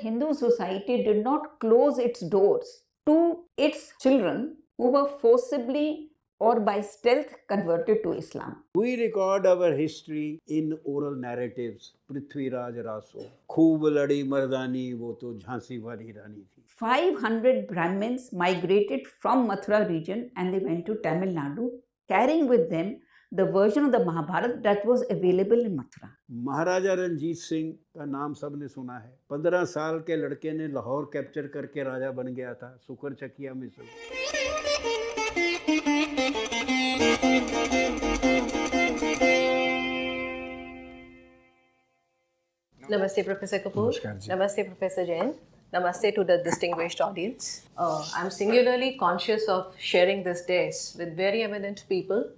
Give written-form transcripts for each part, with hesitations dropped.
Hindu society did not close its doors to its children who were forcibly or by stealth converted to Islam. We record our history in oral narratives. Prithviraj Raso, Khoob ladi mardani, wo to Jhansi wali rani thi. 500 Brahmins migrated from Mathura region and they went to Tamil Nadu, carrying with them the version of the Mahabharata that was available in Mathura. महाराजा रणजीत सिंह का नाम सबने सुना है। 15 साल के लड़के ने Lahore capture करके राजा बन गया था, सुकर चकिया में सब। Namaste, Professor Kapoor. Namaste, Professor Jain. Namaste to the distinguished audience. I'm singularly conscious of sharing this day with very eminent people,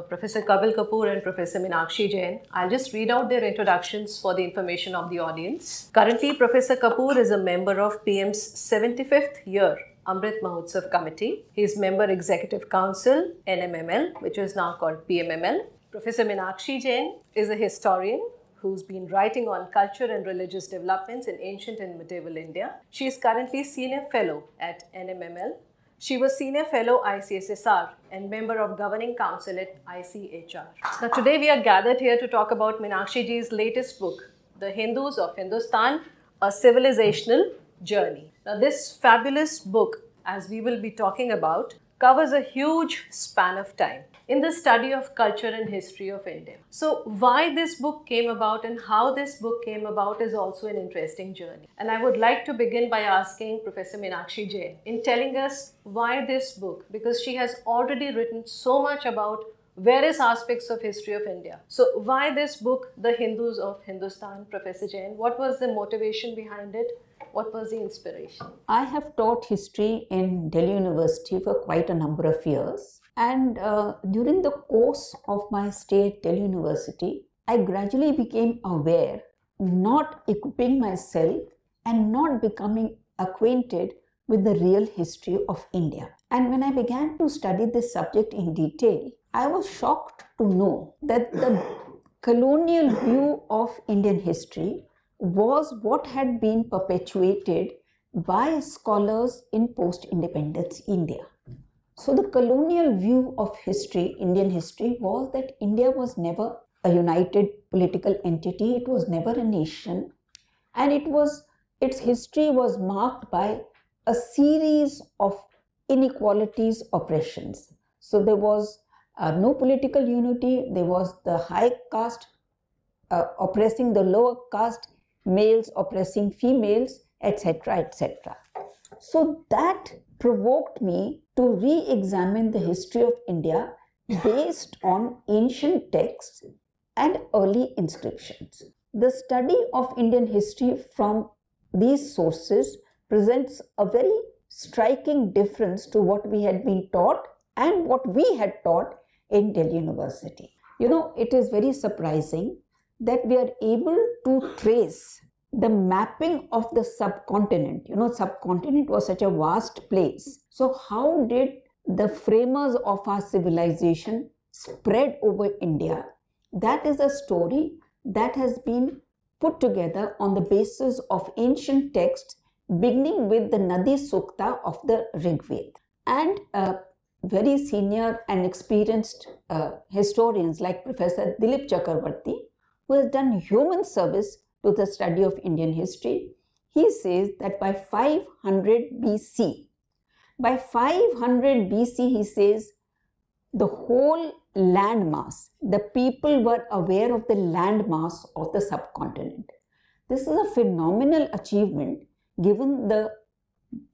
Professor Kapil Kapoor and Professor Meenakshi Jain. I'll just read out their introductions for the information of the audience. Currently, Professor Kapoor is a member of PM's 75th year Amrit Mahotsav Committee. He is Member Executive Council, NMML, which is now called PMML. Professor Meenakshi Jain is a historian who's been writing on culture and religious developments in ancient and medieval India. She is currently Senior Fellow at NMML. She was Senior Fellow ICSSR and Member of Governing Council at ICHR. Now today we are gathered here to talk about Meenakshi Ji's latest book, The Hindus of Hindustan, A Civilizational Journey. Now this fabulous book, as we will be talking about, covers a huge span of time in the study of culture and history of India. So why this book came about and how this book came about is also an interesting journey. And I would like to begin by asking Professor Meenakshi Jain in telling us why this book, because she has already written so much about various aspects of history of India. So why this book, The Hindus of Hindustan, Professor Jain? What was the motivation behind it? What was the inspiration? I have taught history in Delhi University for quite a number of years. And during the course of my stay at Delhi University, I gradually became aware, not equipping myself and not becoming acquainted with the real history of India. And when I began to study this subject in detail, I was shocked to know that the colonial view of Indian history was what had been perpetuated by scholars in post-independence India. So the colonial view of history, Indian history, was that India was never a united political entity, it was never a nation, and its history was marked by a series of inequalities, oppressions. So there was no political unity, there was the high caste oppressing the lower caste, males oppressing females, etc., etc. So that provoked me to re-examine the history of India based on ancient texts and early inscriptions. The study of Indian history from these sources presents a very striking difference to what we had been taught and what we had taught in Delhi University. You know, it is very surprising that we are able to trace the mapping of the subcontinent. You know, subcontinent was such a vast place. So how did the framers of our civilization spread over India? That is a story that has been put together on the basis of ancient texts, beginning with the Nadi Sukta of the Rig Veda. And very senior and experienced historians like Professor Dilip Chakravarti, who has done human service to the study of Indian history, he says that by 500 BC, he says, the whole landmass, the people were aware of the landmass of the subcontinent. This is a phenomenal achievement given the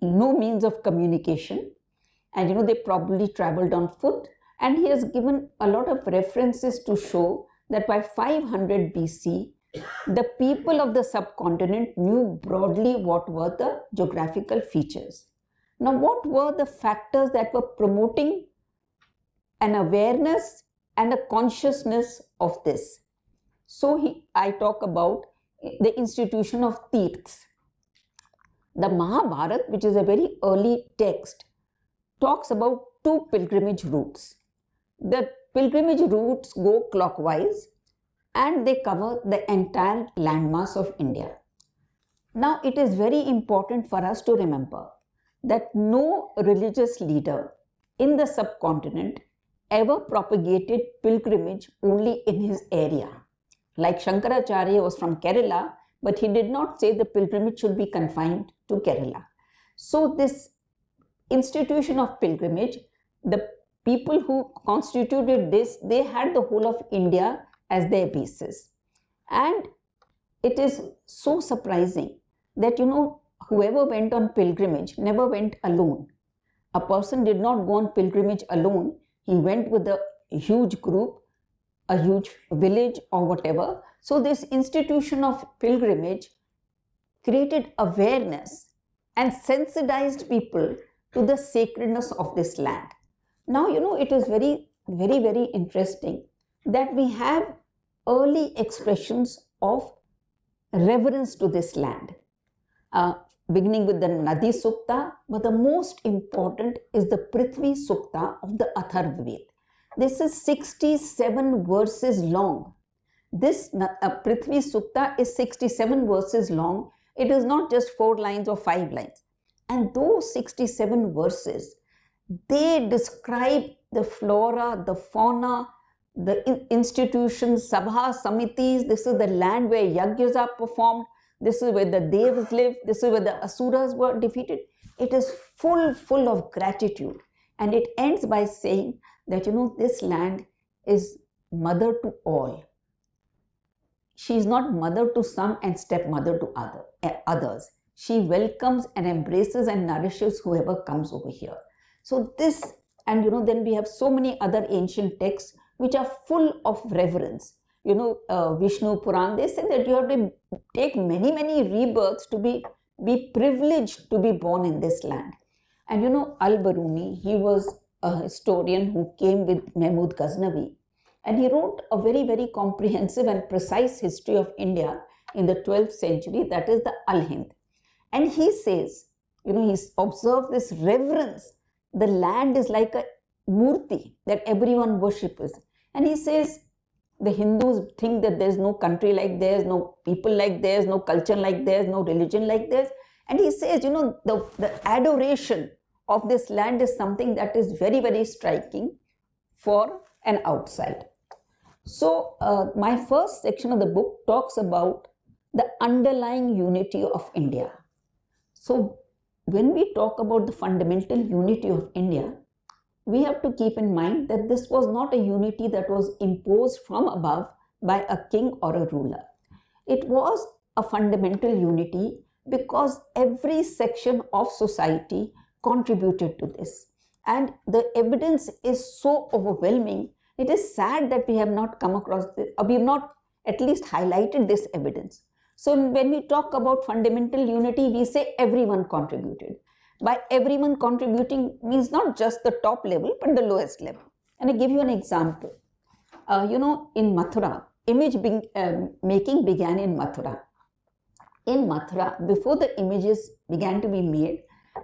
no means of communication, and you know, they probably traveled on foot, and he has given a lot of references to show that by 500 BC, the people of the subcontinent knew broadly what were the geographical features. Now, what were the factors that were promoting an awareness and a consciousness of this? So, I talk about the institution of Tirths. The Mahabharata, which is a very early text, talks about two pilgrimage routes. The pilgrimage routes go clockwise and they cover the entire landmass of India. Now, it is very important for us to remember that no religious leader in the subcontinent ever propagated pilgrimage only in his area. Like Shankaracharya was from Kerala, but he did not say the pilgrimage should be confined to Kerala. So this institution of pilgrimage, the people who constituted this, they had the whole of India as their basis. And it is so surprising that, whoever went on pilgrimage never went alone. A person did not go on pilgrimage alone. He went with a huge group, a huge village or whatever. So this institution of pilgrimage created awareness and sensitized people to the sacredness of this land. Now, it is very, very, very interesting that we have early expressions of reverence to this land, beginning with the Nadi Sukta, but the most important is the Prithvi Sukta of the Atharva Ved. This is 67 verses long. This Prithvi Sukta is 67 verses long. It is not just 4 lines or 5 lines. And those 67 verses, they describe the flora, the fauna, the institutions, sabha, samitis. This is the land where yajnas are performed. This is where the devas live. This is where the asuras were defeated. It is full of gratitude. And it ends by saying that, this land is mother to all. She is not mother to some and stepmother to others. She welcomes and embraces and nourishes whoever comes over here. So this, and then we have so many other ancient texts which are full of reverence. Vishnu Puran, they say that you have to take many, many rebirths to be privileged to be born in this land. And Al-Biruni, he was a historian who came with Mahmud Ghaznavi, and he wrote a very, very comprehensive and precise history of India in the 12th century, that is the Al-Hind. And he says, he's observed this reverence. The land is like a murti that everyone worships. And he says, the Hindus think that there's no country like theirs, no people like theirs, no culture like theirs, no religion like theirs. And he says, the adoration of this land is something that is very, very striking for an outside. So my first section of the book talks about the underlying unity of India. So when we talk about the fundamental unity of India, we have to keep in mind that this was not a unity that was imposed from above by a king or a ruler. It was a fundamental unity because every section of society contributed to this. And the evidence is so overwhelming. It is sad that we have not come across this, or we have not at least highlighted this evidence. So when we talk about fundamental unity, we say everyone contributed. By everyone contributing means not just the top level, but the lowest level. And I give you an example. In Mathura, image making began in Mathura. In Mathura, before the images began to be made,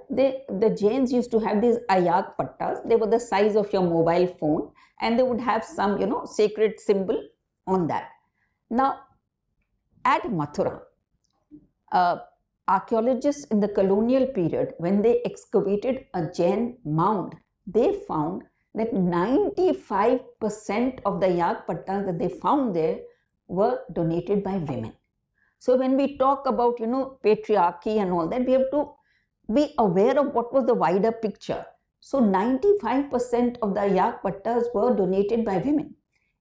the Jains used to have these ayak pattas. They were the size of your mobile phone, and they would have some, sacred symbol on that. Now, at Mathura, archaeologists in the colonial period, when they excavated a Jain mound, they found that 95% of the yak pattas that they found there were donated by women. So when we talk about, patriarchy and all that, we have to be aware of what was the wider picture. So 95% of the yak pattas were donated by women.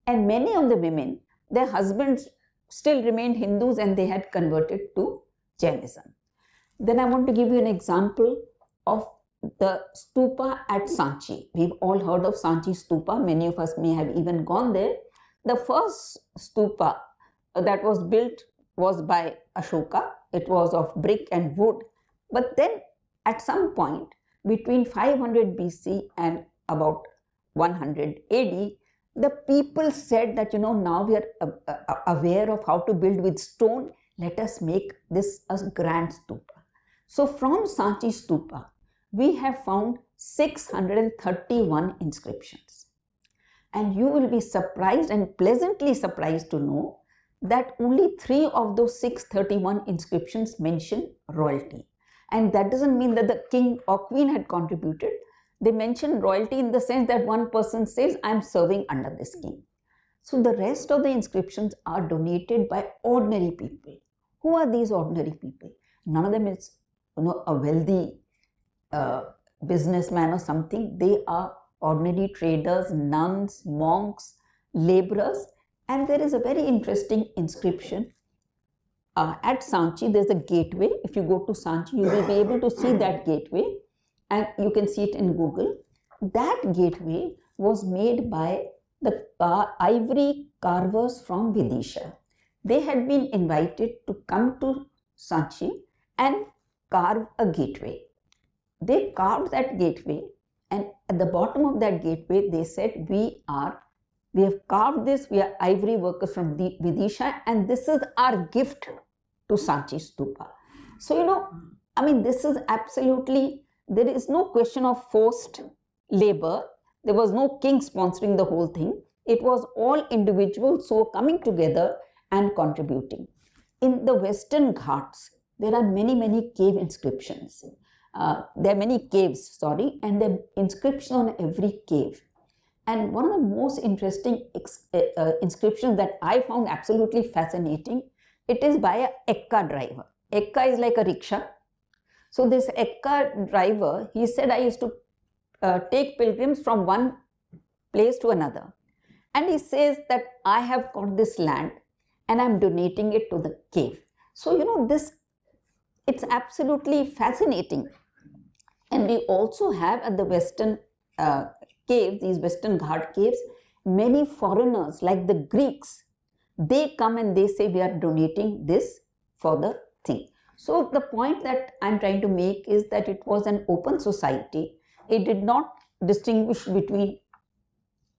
And many of the women, their husbands still remained Hindus and they had converted to Jainism. Then I want to give you an example of the stupa at Sanchi. We've all heard of Sanchi stupa. Many of us may have even gone there. The first stupa that was built was by Ashoka. It was of brick and wood. But then at some point between 500 BC and about 100 AD, the people said that, now we are aware of how to build with stone. Let us make this a grand stupa. So from Sanchi stupa, we have found 631 inscriptions. And you will be surprised and pleasantly surprised to know that only 3 of those 631 inscriptions mention royalty. And that doesn't mean that the king or queen had contributed. They mention royalty in the sense that one person says, I'm serving under this king. So the rest of the inscriptions are donated by ordinary people. Who are these ordinary people? None of them is, a wealthy businessman or something. They are ordinary traders, nuns, monks, laborers. And there is a very interesting inscription. At Sanchi, there's a gateway. If you go to Sanchi, you will be able to see that gateway, and you can see it in Google. That gateway was made by the ivory carvers from Vidisha. They had been invited to come to Sanchi and carve a gateway. They carved that gateway, and at the bottom of that gateway, they said, we have carved this, we are ivory workers from Vidisha, and this is our gift to Sanchi Stupa. So, this is absolutely, there is no question of forced labor. There was no king sponsoring the whole thing. It was all individuals who were coming together and contributing. In the Western Ghats, there are many, many cave inscriptions. There are many caves, and there are inscriptions on every cave. And one of the most interesting inscriptions that I found absolutely fascinating, it is by a Ekka driver. Ekka is like a rickshaw. So this Ekka driver, he said, I used to take pilgrims from one place to another. And he says that I have got this land and I'm donating it to the cave. So, it's absolutely fascinating. And we also have at the Western caves, these Western Ghat caves, many foreigners like the Greeks, they come and they say we are donating this for the thing. So the point that I'm trying to make is that it was an open society. It did not distinguish between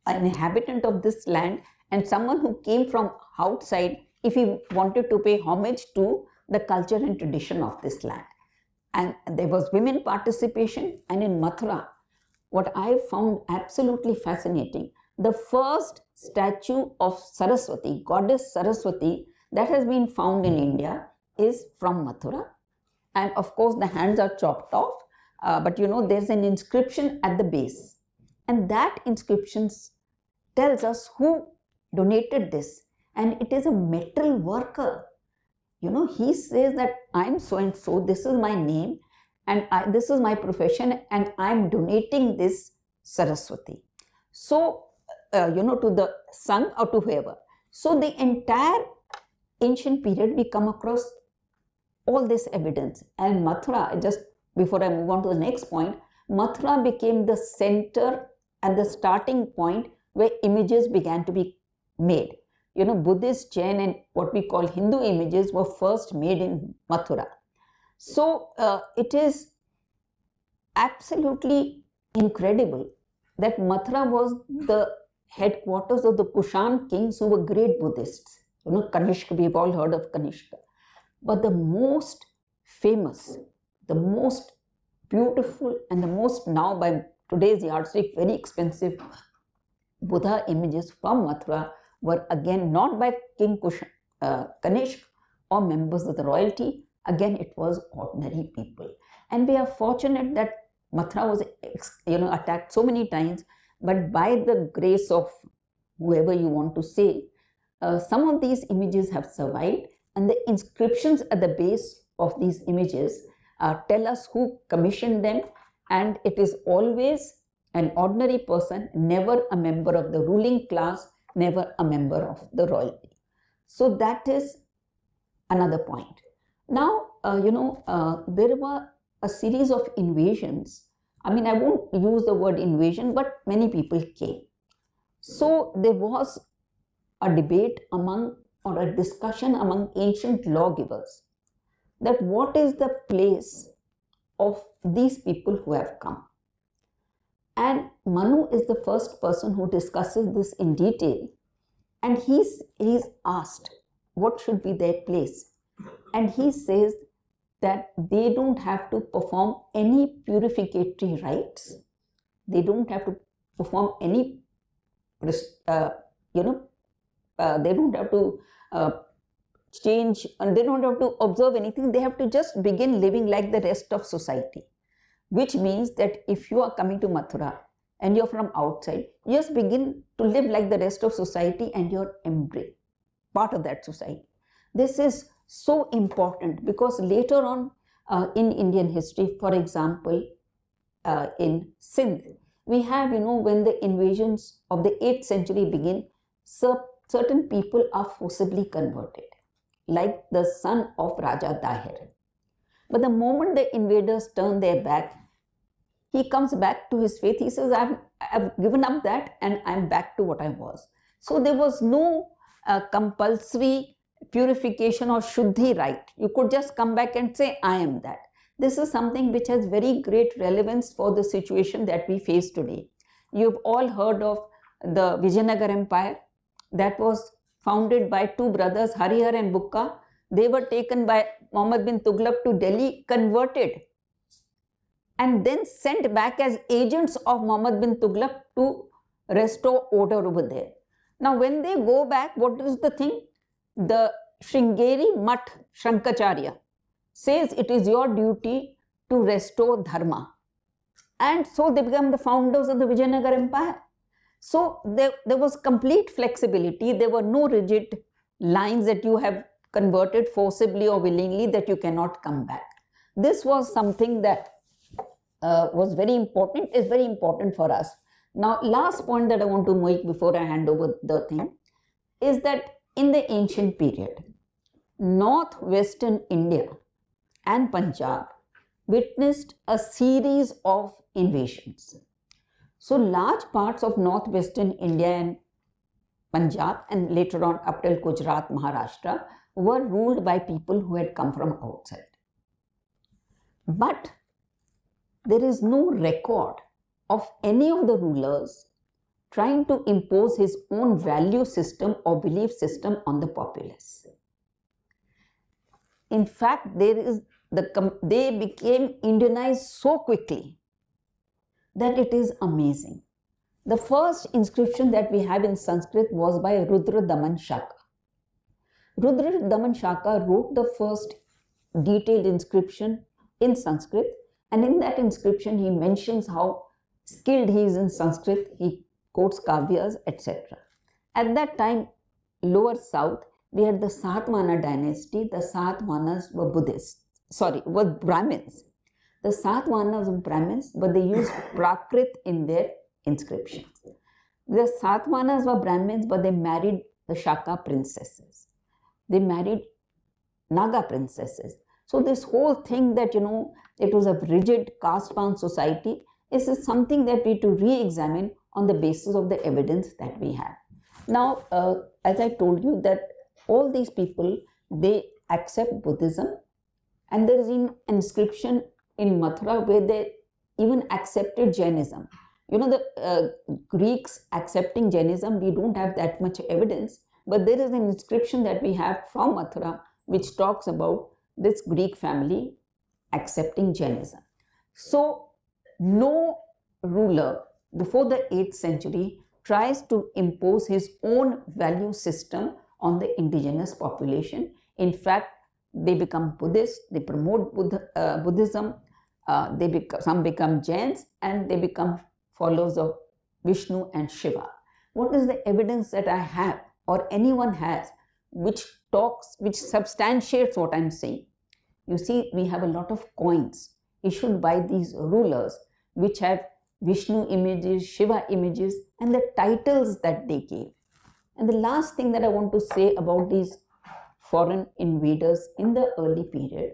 an inhabitant of this land and someone who came from outside if he wanted to pay homage to the culture and tradition of this land. And there was women participation, and in Mathura, what I found absolutely fascinating, the first statue of Saraswati, goddess Saraswati, that has been found in India is from Mathura. And of course, the hands are chopped off, but there's an inscription at the base. And that inscription tells us who donated this. And it is a metal worker. He says that I'm so and so, this is my name, and this is my profession, and I'm donating this Saraswati. So, to the sun or to whoever. So, the entire ancient period, we come across all this evidence. And Mathura, just before I move on to the next point, Mathura became the center and the starting point where images began to be made. Buddhist, Jain, and what we call Hindu images were first made in Mathura. So, it is absolutely incredible that Mathura was the headquarters of the Kushan kings who were great Buddhists. Kanishka, we've all heard of Kanishka. But the most famous, the most beautiful, and the most, now by today's yardstick, very expensive Buddha images from Mathura were again not by King Kanishka or members of the royalty. Again, it was ordinary people. And we are fortunate that Mathura was attacked so many times, but by the grace of whoever you want to say, some of these images have survived, and the inscriptions at the base of these images tell us who commissioned them, and it is always an ordinary person, never a member of the ruling class, never a member of the royalty. So that is another point. Now, there were a series of invasions. I won't use the word invasion, but many people came. So there was a debate or a discussion among ancient lawgivers that what is the place of these people who have come. And Manu is the first person who discusses this in detail, and he's asked what should be their place. And he says that they don't have to perform any purificatory rites. They don't have to perform any, they don't have to change, and they don't have to observe anything. They have to just begin living like the rest of society, which means that if you are coming to Mathura and you're from outside, you just begin to live like the rest of society and you're embraced, part of that society. This is so important because later on in Indian history, for example, in Sindh, we have, when the invasions of the 8th century begin, certain people are forcibly converted, like the son of Raja Dahir. But the moment the invaders turn their back, he comes back to his faith. He says, I've given up that and I'm back to what I was. So there was no compulsory purification or shuddhi rite. You could just come back and say, I am that. This is something which has very great relevance for the situation that we face today. You've all heard of the Vijayanagar Empire that was founded by two brothers, Harihar and Bukka. They were taken by Muhammad bin Tughlaq to Delhi, converted, and then sent back as agents of Muhammad bin Tughlaq to restore order over there. Now, when they go back, what is the thing? The Sringeri Mutt Shankacharya says it is your duty to restore dharma. And so they become the founders of the Vijayanagar Empire. So there was complete flexibility. There were no rigid lines that you have converted forcibly or willingly that you cannot come back. This was something that was very important, is very important for us. Now, last point that I want to make before I hand over the thing is that in the ancient period, northwestern India and Punjab witnessed a series of invasions. So large parts of northwestern India and Punjab and later on up till Gujarat, Maharashtra were ruled by people who had come from outside. But there is no record of any of the rulers trying to impose his own value system or belief system on the populace. In fact, they became Indianized so quickly that it is amazing. The first inscription that we have in Sanskrit was by Rudra Daman Shaka. Rudra Daman Shaka wrote the first detailed inscription in Sanskrit, and in that inscription he mentions how skilled he is in Sanskrit. He quotes kavyas, etc. At that time, lower south, we had the Satvana dynasty. The Satvanas were were Brahmins. The Satvanas were Brahmins, but they used Prakrit in their inscriptions. The Satvanas were Brahmins, but they married the Shaka princesses. They married Naga princesses. So this whole thing that, it was a rigid caste-bound society is something that we need to re-examine on the basis of the evidence that we have. Now, as I told you that all these people, they accept Buddhism, and there is an inscription in Mathura where they even accepted Jainism. The Greeks accepting Jainism, we don't have that much evidence, but there is an inscription that we have from Mathura which talks about this Greek family accepting Jainism. So, no ruler before the 8th century tries to impose his own value system on the indigenous population. In fact, they become Buddhists, they promote Buddhism, some become Jains, and they become followers of Vishnu and Shiva. What is the evidence that I have or anyone has which substantiates what I'm saying? You see, we have a lot of coins issued by these rulers which have Vishnu images, Shiva images, and the titles that they gave. And the last thing that I want to say about these foreign invaders in the early period,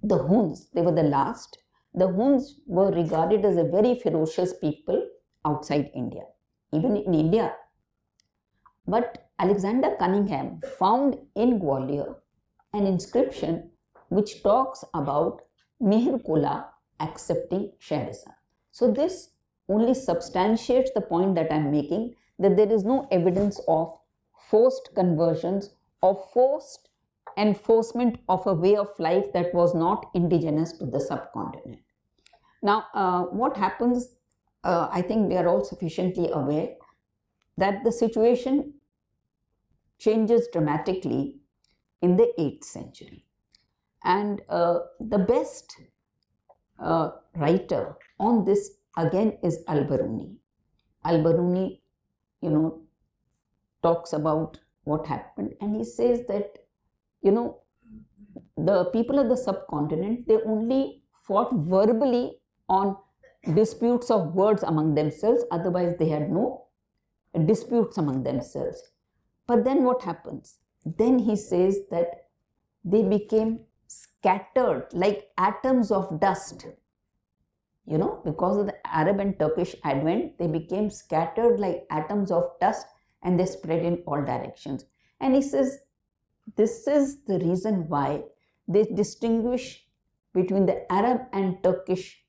the Huns, they were the last. The Huns were regarded as a very ferocious people outside India, even in India. But Alexander Cunningham found in Gwalior an inscription which talks about Mihir Kula accepting Shaivism. So this only substantiates the point that I'm making, that there is no evidence of forced conversions or forced enforcement of a way of life that was not indigenous to the subcontinent. Now, what happens, I think we are all sufficiently aware that the situation changes dramatically in the 8th century. And the best writer on this again is Al-Biruni. Al-Biruni, talks about what happened, and he says that, the people of the subcontinent, they only fought verbally on disputes of words among themselves, otherwise they had no disputes among themselves. But then what happens? Then he says that they became scattered like atoms of dust. Because of the Arab and Turkish advent, they became scattered like atoms of dust and they spread in all directions. And he says this is the reason why they distinguish between the Arab and Turkish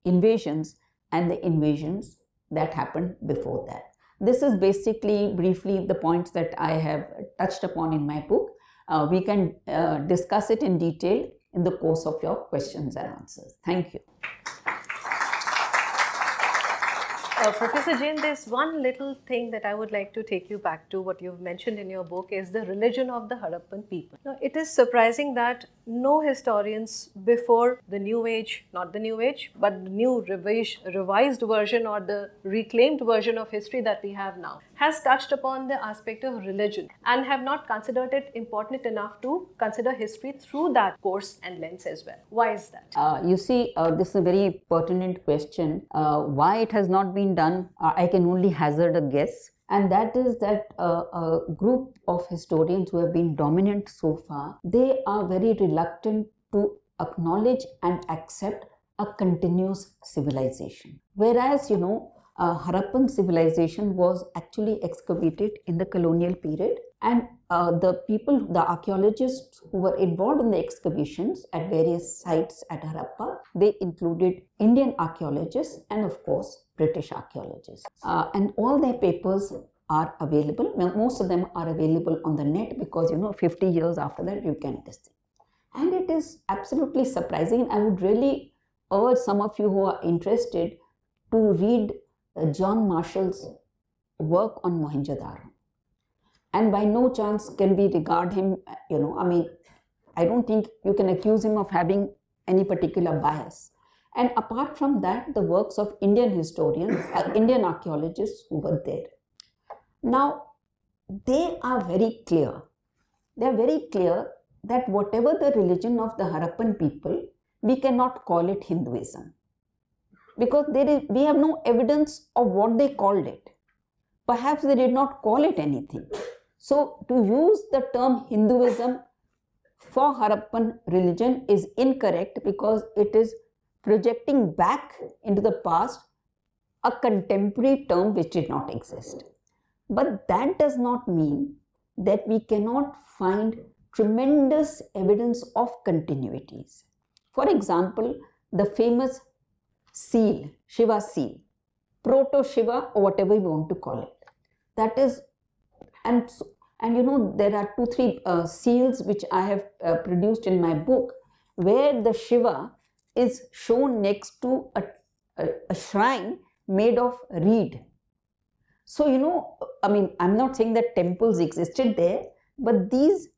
invasions and the invasions that happened before that. This is basically briefly the points that I have touched upon in my book. We can discuss it in detail in the course of your questions and answers. Thank you. Professor Jain, there's one little thing that I would like to take you back to. What you've mentioned in your book is the religion of the Harappan people. Now, it is surprising that no historians before the New Age, not the New Age, but the new revised version or the reclaimed version of history that we have now, has touched upon the aspect of religion and have not considered it important enough to consider history through that course and lens as well. Why is that? You see, this is a very pertinent question. Why it has not been done, I can only hazard a guess. And that is that a group of historians who have been dominant so far, they are very reluctant to acknowledge and accept a continuous civilization. Whereas, Harappan civilization was actually excavated in the colonial period, and the archaeologists who were involved in the excavations at various sites at Harappa, they included Indian archaeologists and of course British archaeologists. And all their papers are available. Most of them are available on the net because 50 years after that you can test it. And it is absolutely surprising. I would really urge some of you who are interested to read John Marshall's work on Mohenjo-daro. And by no chance can we regard him, I don't think you can accuse him of having any particular bias. And apart from that, the works of Indian historians, Indian archaeologists who were there. Now, they are very clear. They are very clear that whatever the religion of the Harappan people, we cannot call it Hinduism. Because we have no evidence of what they called it. Perhaps they did not call it anything. So, to use the term Hinduism for Harappan religion is incorrect because it is projecting back into the past a contemporary term which did not exist. But that does not mean that we cannot find tremendous evidence of continuities. For example, the famous seal, Shiva seal, proto-Shiva or whatever you want to call it. That is, and there are 2-3 seals which I have produced in my book where the Shiva is shown next to a shrine made of reed. So, I'm not saying that temples existed there, but these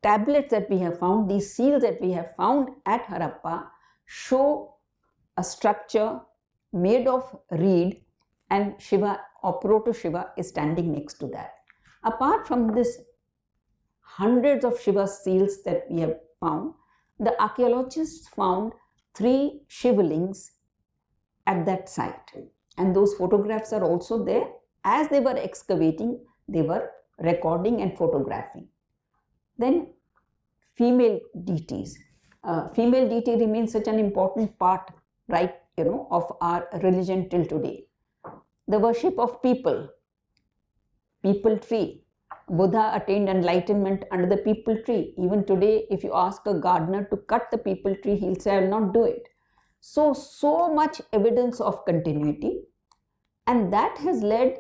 tablets that we have found, these seals that we have found at Harappa show a structure made of reed and Shiva or proto-Shiva is standing next to that. Apart from this, hundreds of Shiva seals that we have found, the archaeologists found 3 Shivlings at that site. And those photographs are also there. As they were excavating, they were recording and photographing. Then female deities. Female deity remains such an important part, right, of our religion till today. The worship of people tree. Buddha attained enlightenment under the people tree. Even today, if you ask a gardener to cut the people tree, he'll say, I will not do it. So much evidence of continuity. And that has led,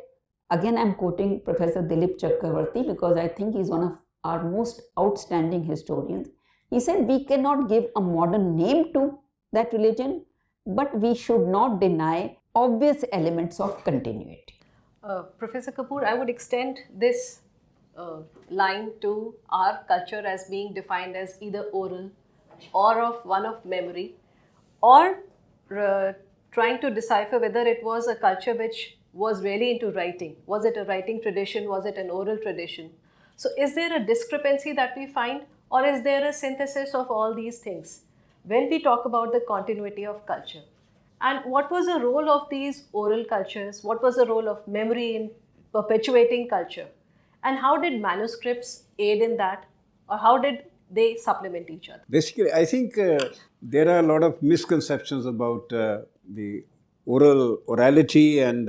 again I'm quoting Professor Dilip Chakravarti because I think he's one of our most outstanding historians. He said, we cannot give a modern name to that religion, but we should not deny obvious elements of continuity. Professor Kapoor, I would extend this line to our culture as being defined as either oral or of one of memory, or trying to decipher whether it was a culture which was really into writing. Was it a writing tradition? Was it an oral tradition? So is there a discrepancy that we find, or is there a synthesis of all these things when we talk about the continuity of culture? And what was the role of these oral cultures? What was the role of memory in perpetuating culture? And how did manuscripts aid in that? Or how did they supplement each other? Basically, I think there are a lot of misconceptions about the orality and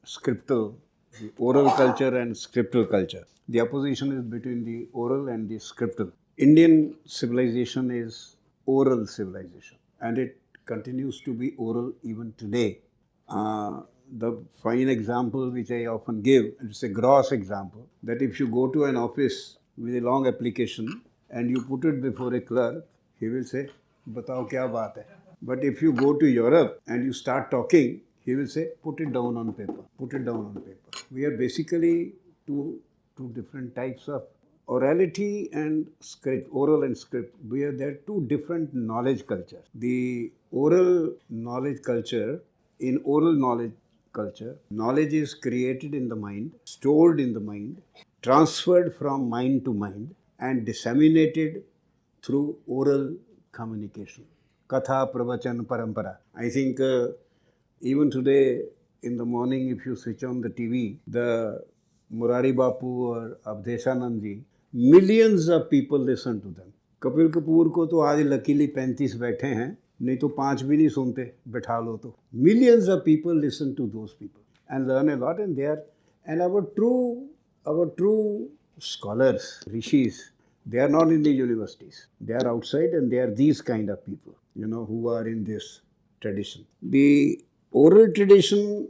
scriptal, the oral culture and scriptal culture. The opposition is between the oral and the scriptal. Indian civilization is oral civilization, and it continues to be oral even today. The fine example which I often give, it's a gross example, that if you go to an office with a long application and you put it before a clerk, he will say, "Batao kya baat hai?" But if you go to Europe and you start talking, he will say, "Put it down on paper, put it down on paper." We are basically two different types of orality and script, oral and script. There are two different knowledge cultures. The oral knowledge culture, in oral knowledge culture, knowledge is created in the mind, stored in the mind, transferred from mind to mind, and disseminated through oral communication. Katha, pravachan, parampara. I think even today in the morning, if you switch on the TV, the Murari Bapu or Abdeshanand ji, millions of people listen to them. Kapil Kapoor को तो आज luckily 35 बैठे हैं, नहीं तो 5 भी नहीं सुनते, बैठा लो तो. Millions of people listen to those people and learn a lot, and our true scholars, rishis, they are not in the universities. They are outside, and they are these kind of people, who are in this tradition. The oral tradition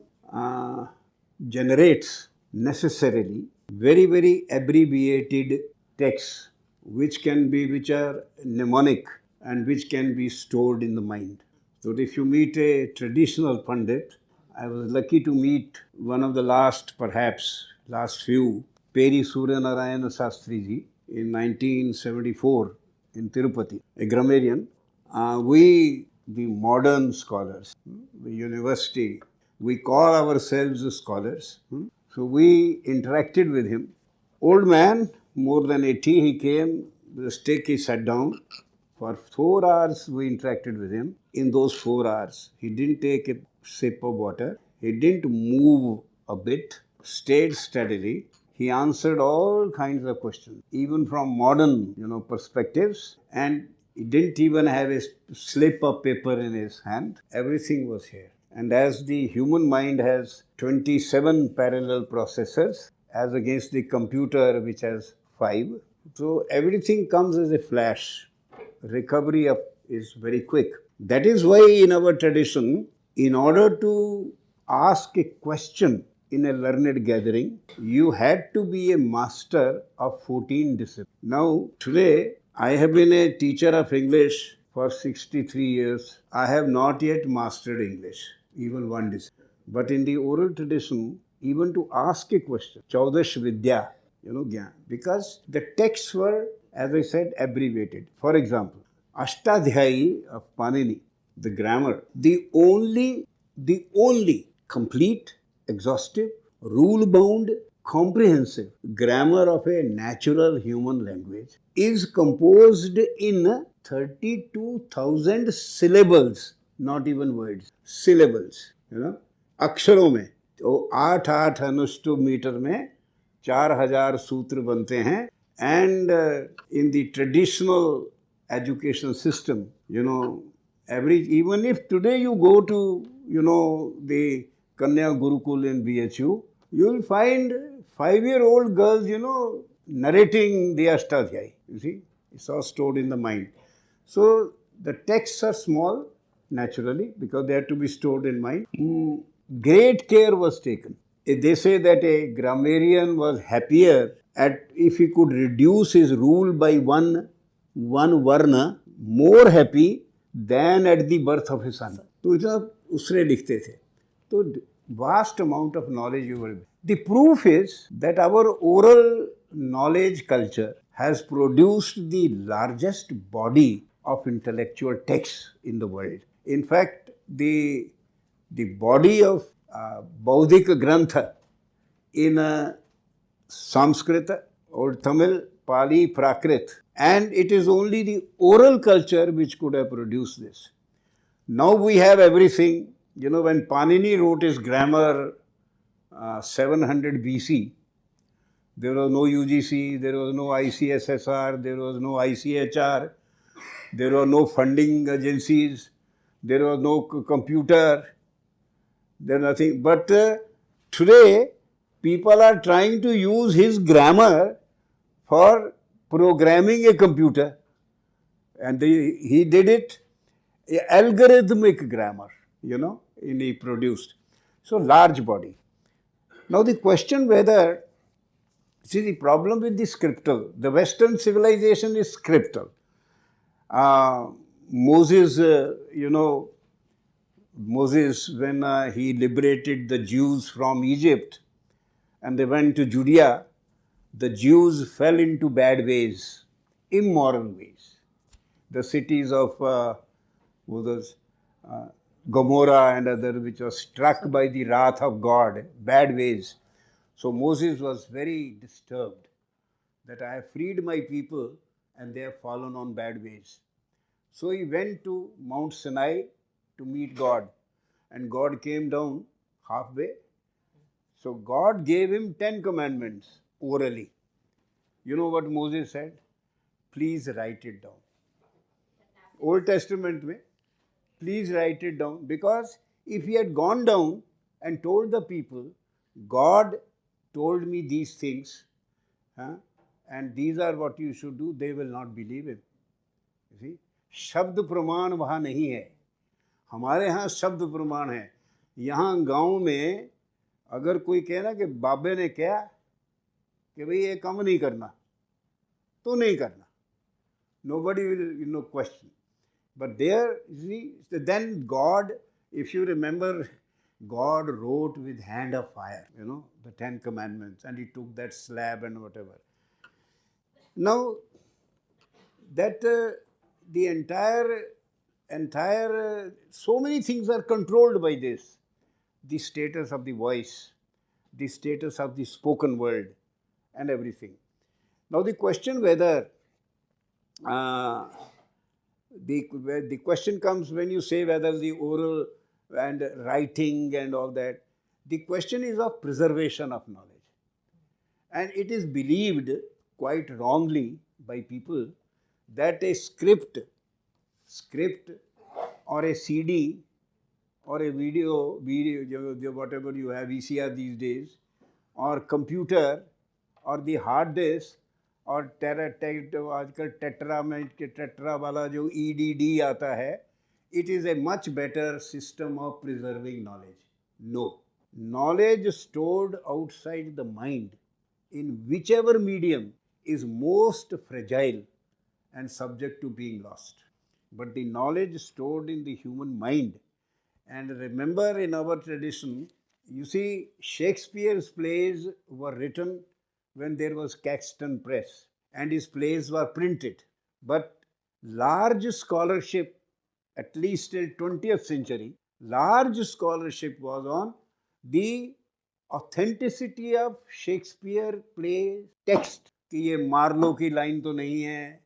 generates necessarily very, very abbreviated texts which are mnemonic and which can be stored in the mind. So if you meet a traditional Pandit, I was lucky to meet one of the last few, Peri Suryanarayana Sastri ji, in 1974 in Tirupati, a grammarian. We, the modern scholars, the university, we call ourselves scholars. So we interacted with him. Old man, more than 80, he came with a stick, he sat down. For 4 hours we interacted with him. In those 4 hours, he didn't take a sip of water. He didn't move a bit, stayed steadily. He answered all kinds of questions, even from modern, perspectives. And he didn't even have a slip of paper in his hand. Everything was here. And as the human mind has 27 parallel processors, as against the computer which has 5, so everything comes as a flash. Recovery is very quick. That is why in our tradition, in order to ask a question in a learned gathering, you had to be a master of 14 disciplines. Now, today, I have been a teacher of English for 63 years. I have not yet mastered English, even one discipline. But in the oral tradition, even to ask a question, Chaudash Vidya, Gyan, because the texts were, as I said, abbreviated. For example, Ashtadhyayi of Panini, the grammar, the only complete, exhaustive, rule-bound, comprehensive grammar of a natural human language is composed in 32,000 syllables, not even words, syllables, अक्षरों में. तो 8 अनुष्टुप metre में 4,000 सूत्र बनते हैं. And in the traditional education system, even if today you go to, the Kanya Gurukul in BHU, you will find 5-year-old girls, narrating the Ashtadhyayi. You see, it's all stored in the mind. So the texts are small, naturally, because they have to be stored in mind. Great care was taken. They say that a grammarian was happier if he could reduce his rule by one varna, more happy than at the birth of his son. तो इतना उसरे लिखते थे. तो vast amount of knowledge you will. The proof is that our oral knowledge culture has produced the largest body of intellectual texts in the world. In fact, the body of Bauddhika Grantha in Sanskrit, Old Tamil, Pali, Prakrit, and it is only the oral culture which could have produced this. Now we have everything. You know, when Panini wrote his grammar 700 BC, there was no UGC, there was no ICSSR, there was no ICHR, there were no funding agencies, there was no computer, there was nothing. But today, people are trying to use his grammar for programming a computer. And he did it, algorithmic grammar, you know, and he produced. So, large body. Now, the question whether, see, the problem with the scriptal, the Western civilization is scriptal. Moses, Moses, when he liberated the Jews from Egypt and they went to Judea, the Jews fell into bad ways, immoral ways. The cities of Gomorrah and other, which was struck by the wrath of God, bad ways. So Moses was very disturbed that I have freed my people and they have fallen on bad ways. So he went to Mount Sinai to meet God, and God came down halfway. So God gave him 10 commandments orally. You know what Moses said? Please write it down. Old Testament mein, please write it down, because if he had gone down and told the people, God told me these things, and these are what you should do, they will not believe him. You see, शब्द प्रमाण वहाँ नहीं है, हमारे यहाँ शब्द प्रमाण है. यहाँ गांव में अगर कोई कहे ना कि बाबे ने क्या कि भाई ये काम नहीं करना, तो नहीं करना. Nobody will question. But there, you see, then God, if you remember, God wrote with hand of fire, the 10 commandments, and he took that slab and whatever. Now, that the entire, so many things are controlled by this. The status of the voice, the status of the spoken word, and everything. Now, the question whether the question comes when you say whether the oral and writing and all that, the question is of preservation of knowledge. And it is believed quite wrongly by people that a script or a CD or a video, whatever you have, VCR these days, or computer or the hard disk, और आजकल tetra में tetra वाला जो EDD आता है, it is a much better system of preserving knowledge. No. Knowledge stored outside the mind in whichever medium is most fragile and subject to being lost. But the knowledge stored in the human mind, and remember in our tradition, you see, Shakespeare's plays were written when there was Caxton Press, and his plays were printed. But large scholarship, at least till 20th century, large scholarship was on the authenticity of Shakespeare play text. कि ये Marlowe की line तो नहीं है,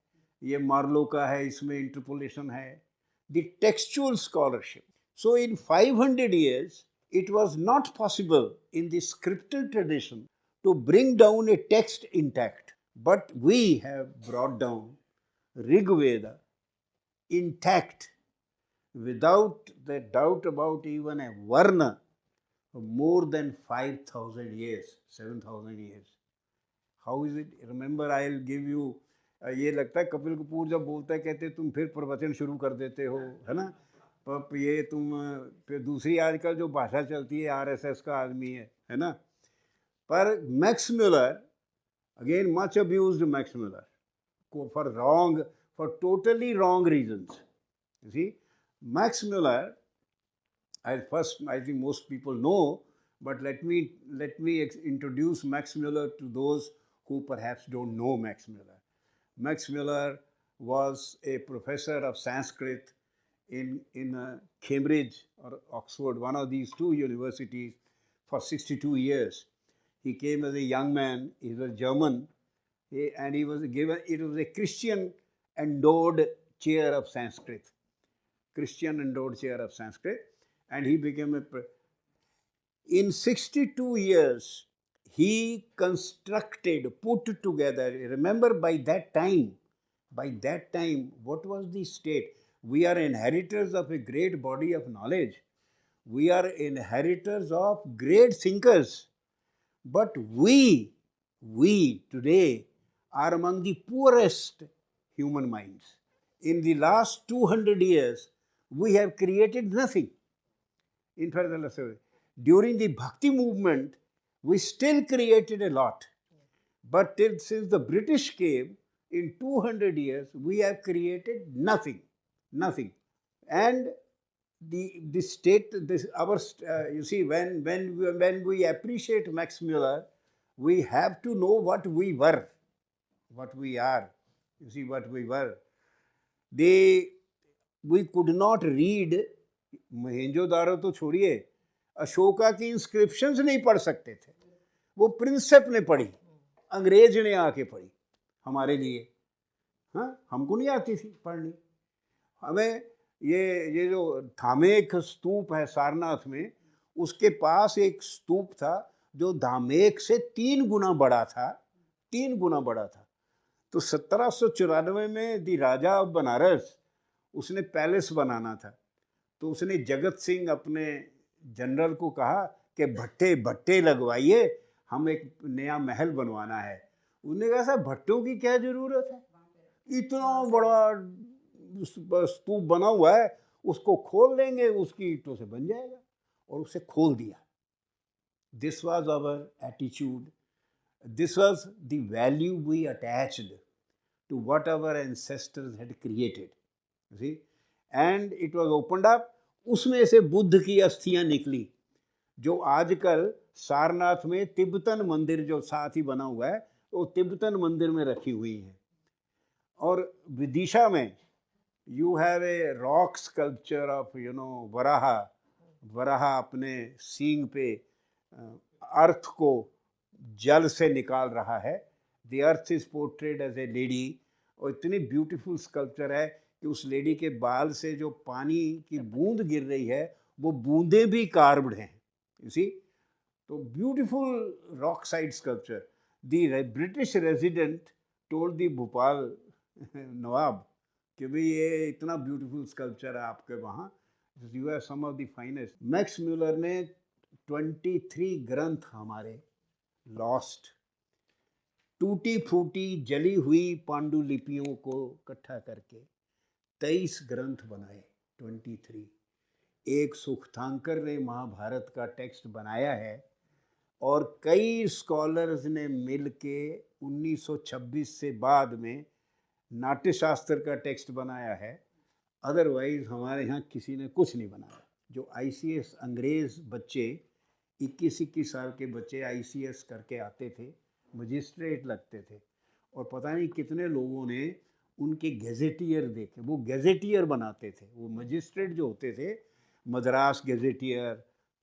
ये Marlowe का है, इसमें interpolation है. The textual scholarship. So in 500 years, it was not possible in the scriptal tradition to bring down a text intact. But we have brought down Rig Veda intact, without the doubt about even a Varna, for more than 5,000 years, 7,000 years. How is it? Remember, I'll give you, ये लगता है कपिल कपूर जब बोलता है कहते तुम फिर प्रवचन शुरू कर देते हो, है ना? पर ये तुम फिर दूसरी आजकल जो भाषा चलती है RSS का आदमी है ना? पर Max Muller, again much abused Max Muller, for totally wrong reasons. You see, Max Muller, I think most people know, but let me introduce Max Muller to those who perhaps don't know Max Muller. Max Muller was a professor of Sanskrit in Cambridge or Oxford, one of these two universities, for 62 years. He came as a young man, he was German, and he was given, it was a Christian endowed chair of Sanskrit. Christian endowed chair of Sanskrit, and he became a. In 62 years, he constructed, put together. Remember, by that time, what was the state? We are inheritors of a great body of knowledge. We are inheritors of great thinkers. But we today are among the poorest human minds. In the last 200 years, we have created nothing. In fact, during the Bhakti movement, we still created a lot. But since the British came, in 200 years, we have created nothing. Nothing. And the state, you see, when we appreciate Max Muller, we have to know what we were, what we are. You see, what we were. We could not read, Mohenjo-daro तो छोड़िए, अशोका की inscriptions नहीं पढ़ सकते थे. वो Prinsep ने पढ़ी, अंग्रेज ने आके पढ़ी हमारे लिए. हाँ, हमको नहीं आती थी पढ़नी. हमें ये जो धामेक स्तूप है सारनाथ में, उसके पास एक स्तूप था जो धामेक से 3 गुना बड़ा था. 3 गुना बड़ा था. तो 1794 में दी राजा ऑफ बनारस, उसने पैलेस बनाना था. तो उसने जगत सिंह अपने जनरल को कहा कि भट्टे लगवाइए, हम एक नया महल बनवाना है. उसने कहा साहब भट्टों की क्या ज़रूरत है, इतना बड़ा स्तूप बना हुआ है, उसको खोल लेंगे, उसकी ईंटों से बन जाएगा. और उसे खोल दिया. This was our attitude. This was the value we attached to what our ancestors had created. See? And it was opened up. उसमें से बुद्ध की अस्थियां निकली, जो आजकल सारनाथ में तिब्बतन मंदिर जो साथ ही बना हुआ है, वो तिब्बतन मंदिर में रखी हुई हैं. और विदिशा में you have a rock sculpture of Varaha अपने सींग पे अर्थ को जल से निकाल रहा है. The earth is portrayed as a lady. और इतनी ब्यूटीफुल स्कल्पचर है कि उस लेडी के बाल से जो पानी की बूंद गिर रही है, वो बूंदें भी कार्व्ड हैं. यू सी, तो beautiful rock side sculpture. The British resident told the Bhopal nawab कि भाई ये इतना ब्यूटीफुल स्कल्पचर है आपके वहाँ, you have some of the finest. Max Muller ने 23 ग्रंथ हमारे लॉस्ट, टूटी फूटी जली हुई पांडुलिपियों को इकट्ठा करके 23 ग्रंथ बनाए. 23. एक सुखतांकर ने महाभारत का टेक्स्ट बनाया है, और कई स्कॉलर्स ने मिल के 1926 से बाद में नाट्यशास्त्र का टेक्स्ट बनाया है. अदरवाइज हमारे यहाँ किसी ने कुछ नहीं बनाया. जो ICS अंग्रेज़ बच्चे, 21 साल के बच्चे ICS करके आते थे, मजिस्ट्रेट लगते थे, और पता नहीं कितने लोगों ने उनके गैजेटियर देखे. वो गैजेटियर बनाते थे. वो मजिस्ट्रेट जो होते थे, मद्रास गैजेटियर,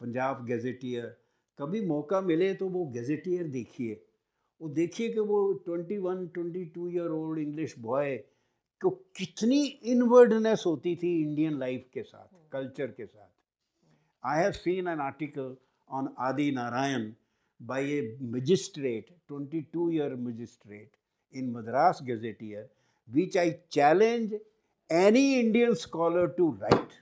पंजाब गैजेटियर, कभी मौका मिले तो वो गैजेटियर देखिए. वो देखिए कि वो 21-22 ईयर ओल्ड इंग्लिश बॉय को कितनी इनवर्डनेस होती थी इंडियन लाइफ के साथ, कल्चर के साथ. I have seen an article on Adi Narayan by a magistrate, 22-year magistrate in Madras Gazetteer, which I challenge any Indian scholar to write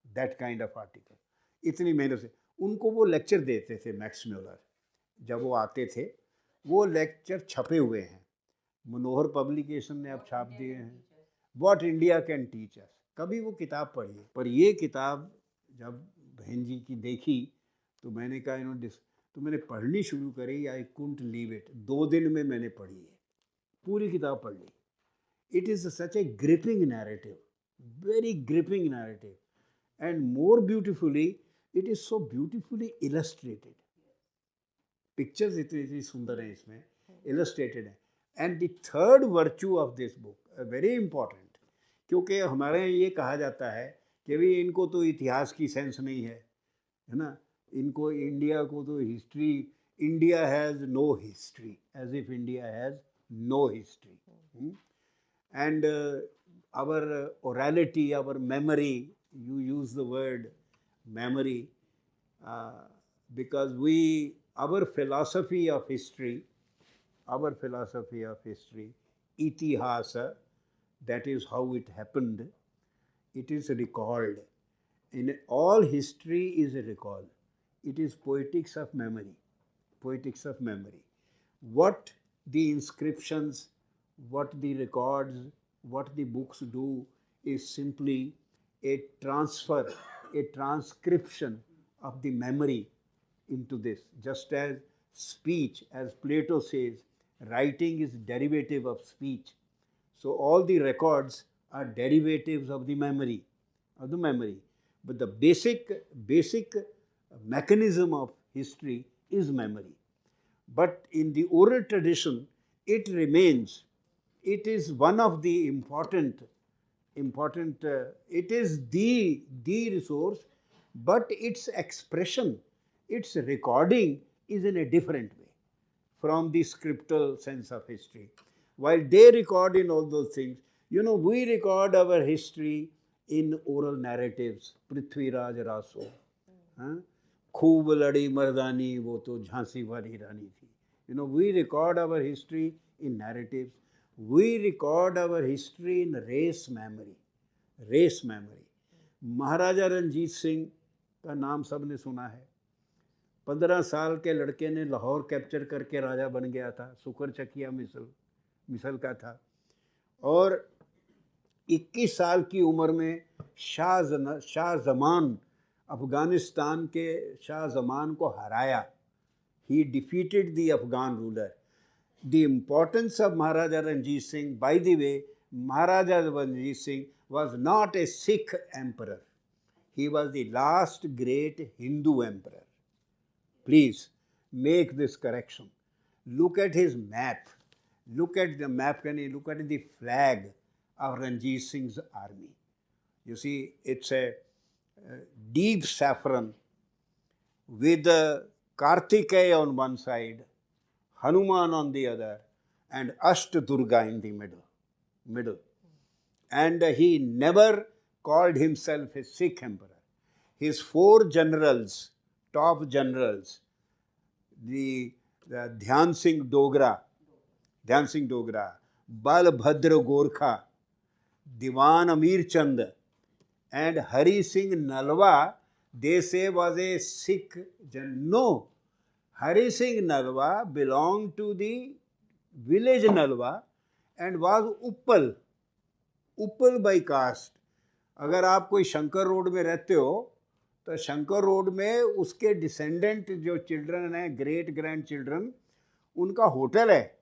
that kind of article. इतनी मेहनत से उनको वो lecture देते थे मैक्स म्यूलर. जब वो आते थे, वो लेक्चर छपे हुए हैं, मनोहर पब्लिकेशन ने अब छाप दिए हैं. What India can teach us. कभी वो किताब पढ़िए. पर ये किताब जब बहन जी की देखी, तो मैंने कहा तो मैंने पढ़नी शुरू करी. आई कुंट लीव इट. 2 दिन में मैंने पढ़ी है, पूरी किताब पढ़ ली. It is such a gripping narrative, very gripping narrative, and more beautifully it is so beautifully illustrated. Pictures इतनी सुंदर हैं इसमें illustrated है. And the third virtue of this book, very important, क्योंकि हमारे यहाँ ये कहा जाता है कि भाई इनको तो इतिहास की सेंस नहीं है ना, इनको इंडिया को तो history, India has no history, as if India has no history. And our orality, our memory, you use the word memory, because our philosophy of history, itihasa, that is how it happened, it is recalled. In all history is a recall. It is poetics of memory. What the inscriptions, what the records, what the books do is simply a transfer, a transcription of the memory into this. Just as speech, as Plato says, writing is derivative of speech. So all the records are derivatives of the memory. But the basic mechanism of history is memory. But in the oral tradition, it remains. It is one of the important. It is the resource, but its expression, its recording is in a different way from the scriptural sense of history. While they record in all those things, we record our history in oral narratives. Prithviraj Raso, खूब लड़ी मर्दानी वो तो झांसी वाली रानी थी. We record our history in narratives. We record our history in race memory. महाराजा रंजीत सिंह का नाम सबने सुना है. 15 साल के लड़के ने लाहौर कैप्चर करके राजा बन गया था. सुकर चकिया मिसल का था. और 21 साल की उम्र में शाह जमान, अफगानिस्तान के शाह जमान को हराया. He defeated the Afghan ruler. The importance of Maharaja Ranjit Singh, by the way, Maharaja Ranjit Singh was not a Sikh emperor. He was the last great Hindu emperor. Please make this correction. Look at his map. Look at the map and look at the flag of Ranjit Singh's army. You see, it's a deep saffron with Kartikeya on one side, Hanuman on the other, and Ashtadurga in the middle. And he never called himself a Sikh emperor. His 4 generals, top generals, the Dhyan Singh Dogra, Balbhadra Gorkha, Diwan Amir Chand, and Hari Singh Nalwa, they say was a Sikh general. No, Hari Singh Nalwa belonged to the village Nalwa and was Uppal by caste. अगर आप कोई Shankar road में रहते हो तो Shankar road में उसके descendant जो चिल्ड्रन हैं, ग्रेट ग्रैंड चिल्ड्रन, उनका होटल है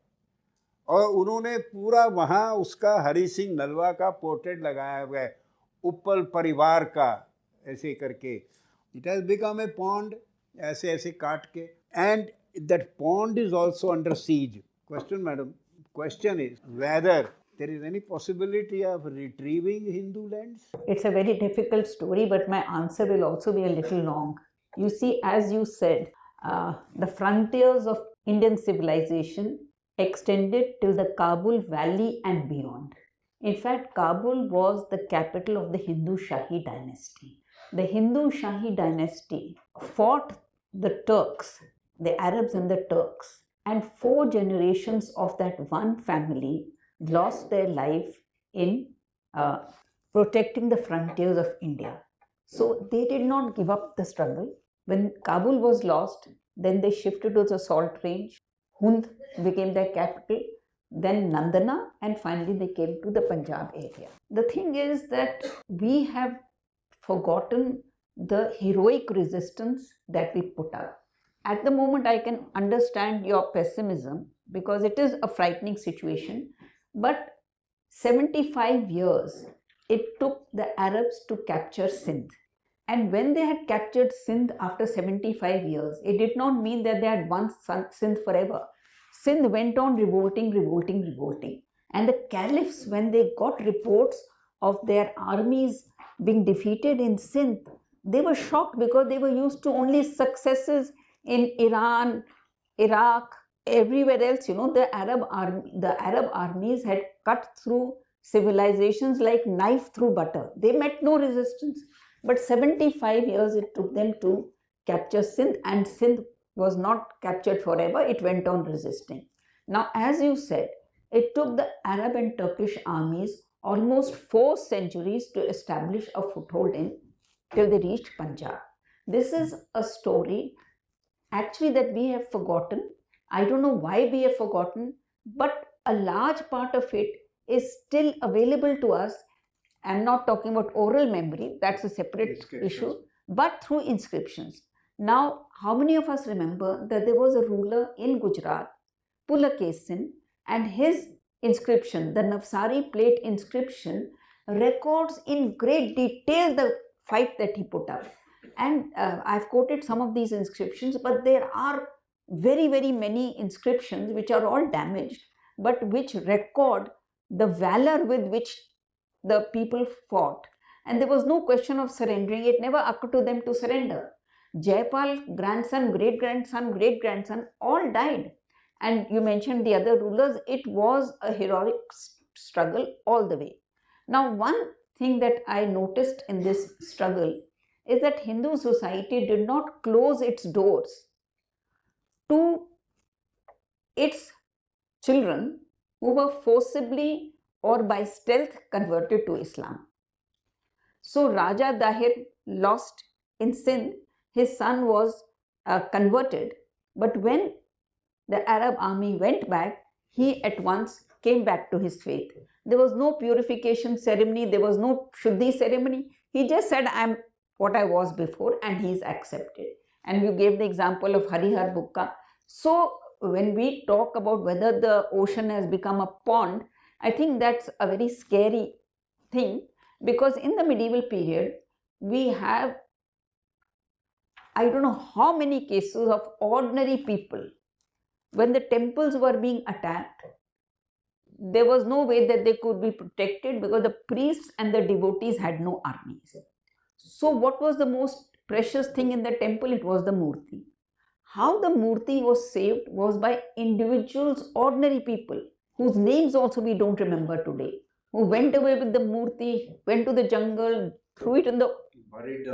और उन्होंने पूरा वहाँ उसका हरि सिंह नलवा का पोर्ट्रेट लगाया हुआ है, उप्पल परिवार का ऐसे करके. It has become a pond, ऐसे काट के, and that pond is also under siege. Question is whether there is any possibility of retrieving Hindu lands? It's a very difficult story, but my answer will also be a little long. You see, as you said, the frontiers of Indian civilization extended till the Kabul Valley and beyond. In fact, Kabul was the capital of the Hindu Shahi dynasty. The Hindu Shahi dynasty fought the Turks, the Arabs and the Turks, and 4 generations of that one family lost their life in protecting the frontiers of India. So they did not give up the struggle. When Kabul was lost, then they shifted to the Salt Range. Hund became their capital, then Nandana, and finally they came to the Punjab area. The thing is that we have forgotten the heroic resistance that we put up. At the moment, I can understand your pessimism because it is a frightening situation. But 75 years it took the Arabs to capture Sindh. And when they had captured Sindh after 75 years, it did not mean that they had won Sindh forever. Sindh went on revolting. And the caliphs, when they got reports of their armies being defeated in Sindh, they were shocked because they were used to only successes in Iran, Iraq, everywhere else. The Arab armies had cut through civilizations like knife through butter. They met no resistance. But 75 years it took them to capture Sindh, and Sindh was not captured forever. It went on resisting. Now, as you said, it took the Arab and Turkish armies almost 4 centuries to establish a foothold till they reached Punjab. This is a story actually that we have forgotten. I don't know why we have forgotten, but a large part of it is still available to us. I'm not talking about oral memory, that's a separate issue, but through inscriptions. Now, how many of us remember that there was a ruler in Gujarat, Pulakesin, and his inscription, the Navsari plate inscription, records in great detail the fight that he put up. And I've quoted some of these inscriptions, but there are very, very many inscriptions which are all damaged, but which record the valor with which the people fought. And there was no question of surrendering. It never occurred to them to surrender. Jaipal, grandson, great-grandson, all died. And you mentioned the other rulers. It was a heroic struggle all the way. Now, one thing that I noticed in this struggle is that Hindu society did not close its doors to its children who were forcibly or by stealth converted to Islam. So Raja Dahir lost in Sindh. His son was converted, but when the Arab army went back, he at once came back to his faith. There was no purification ceremony, there was no Shuddhi ceremony. He just said, I'm what I was before, and he's accepted. And you gave the example of Harihar Bukka. So when we talk about whether the ocean has become a pond, I think that's a very scary thing, because in the medieval period, we have, I don't know how many cases of ordinary people. When the temples were being attacked, there was no way that they could be protected because the priests and the devotees had no armies. So what was the most precious thing in the temple? It was the Murti. How the Murti was saved was by individuals, ordinary people, whose names also we don't remember today, who went away with the Murti, went to the jungle, threw it in the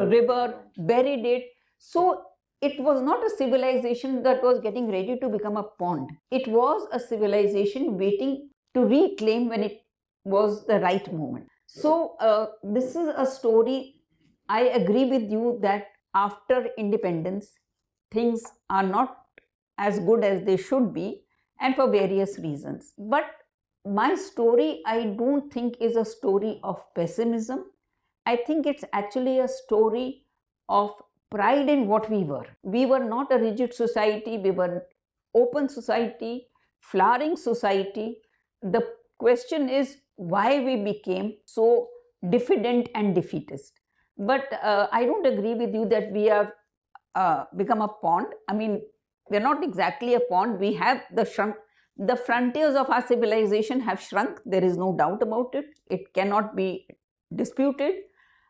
river, buried it. So it was not a civilization that was getting ready to become a pond. It was a civilization waiting to reclaim when it was the right moment. So this is a story. I agree with you that after independence, things are not as good as they should be, and for various reasons. But my story, I don't think is a story of pessimism. I think it's actually a story of pride in what we were. We were not a rigid society, we were an open society, flowering society. The question is why we became so diffident and defeatist. But I don't agree with you that we have become a pond. I mean, we're not exactly a pond. We have the frontiers of our civilization have shrunk. There is no doubt about it. It cannot be disputed.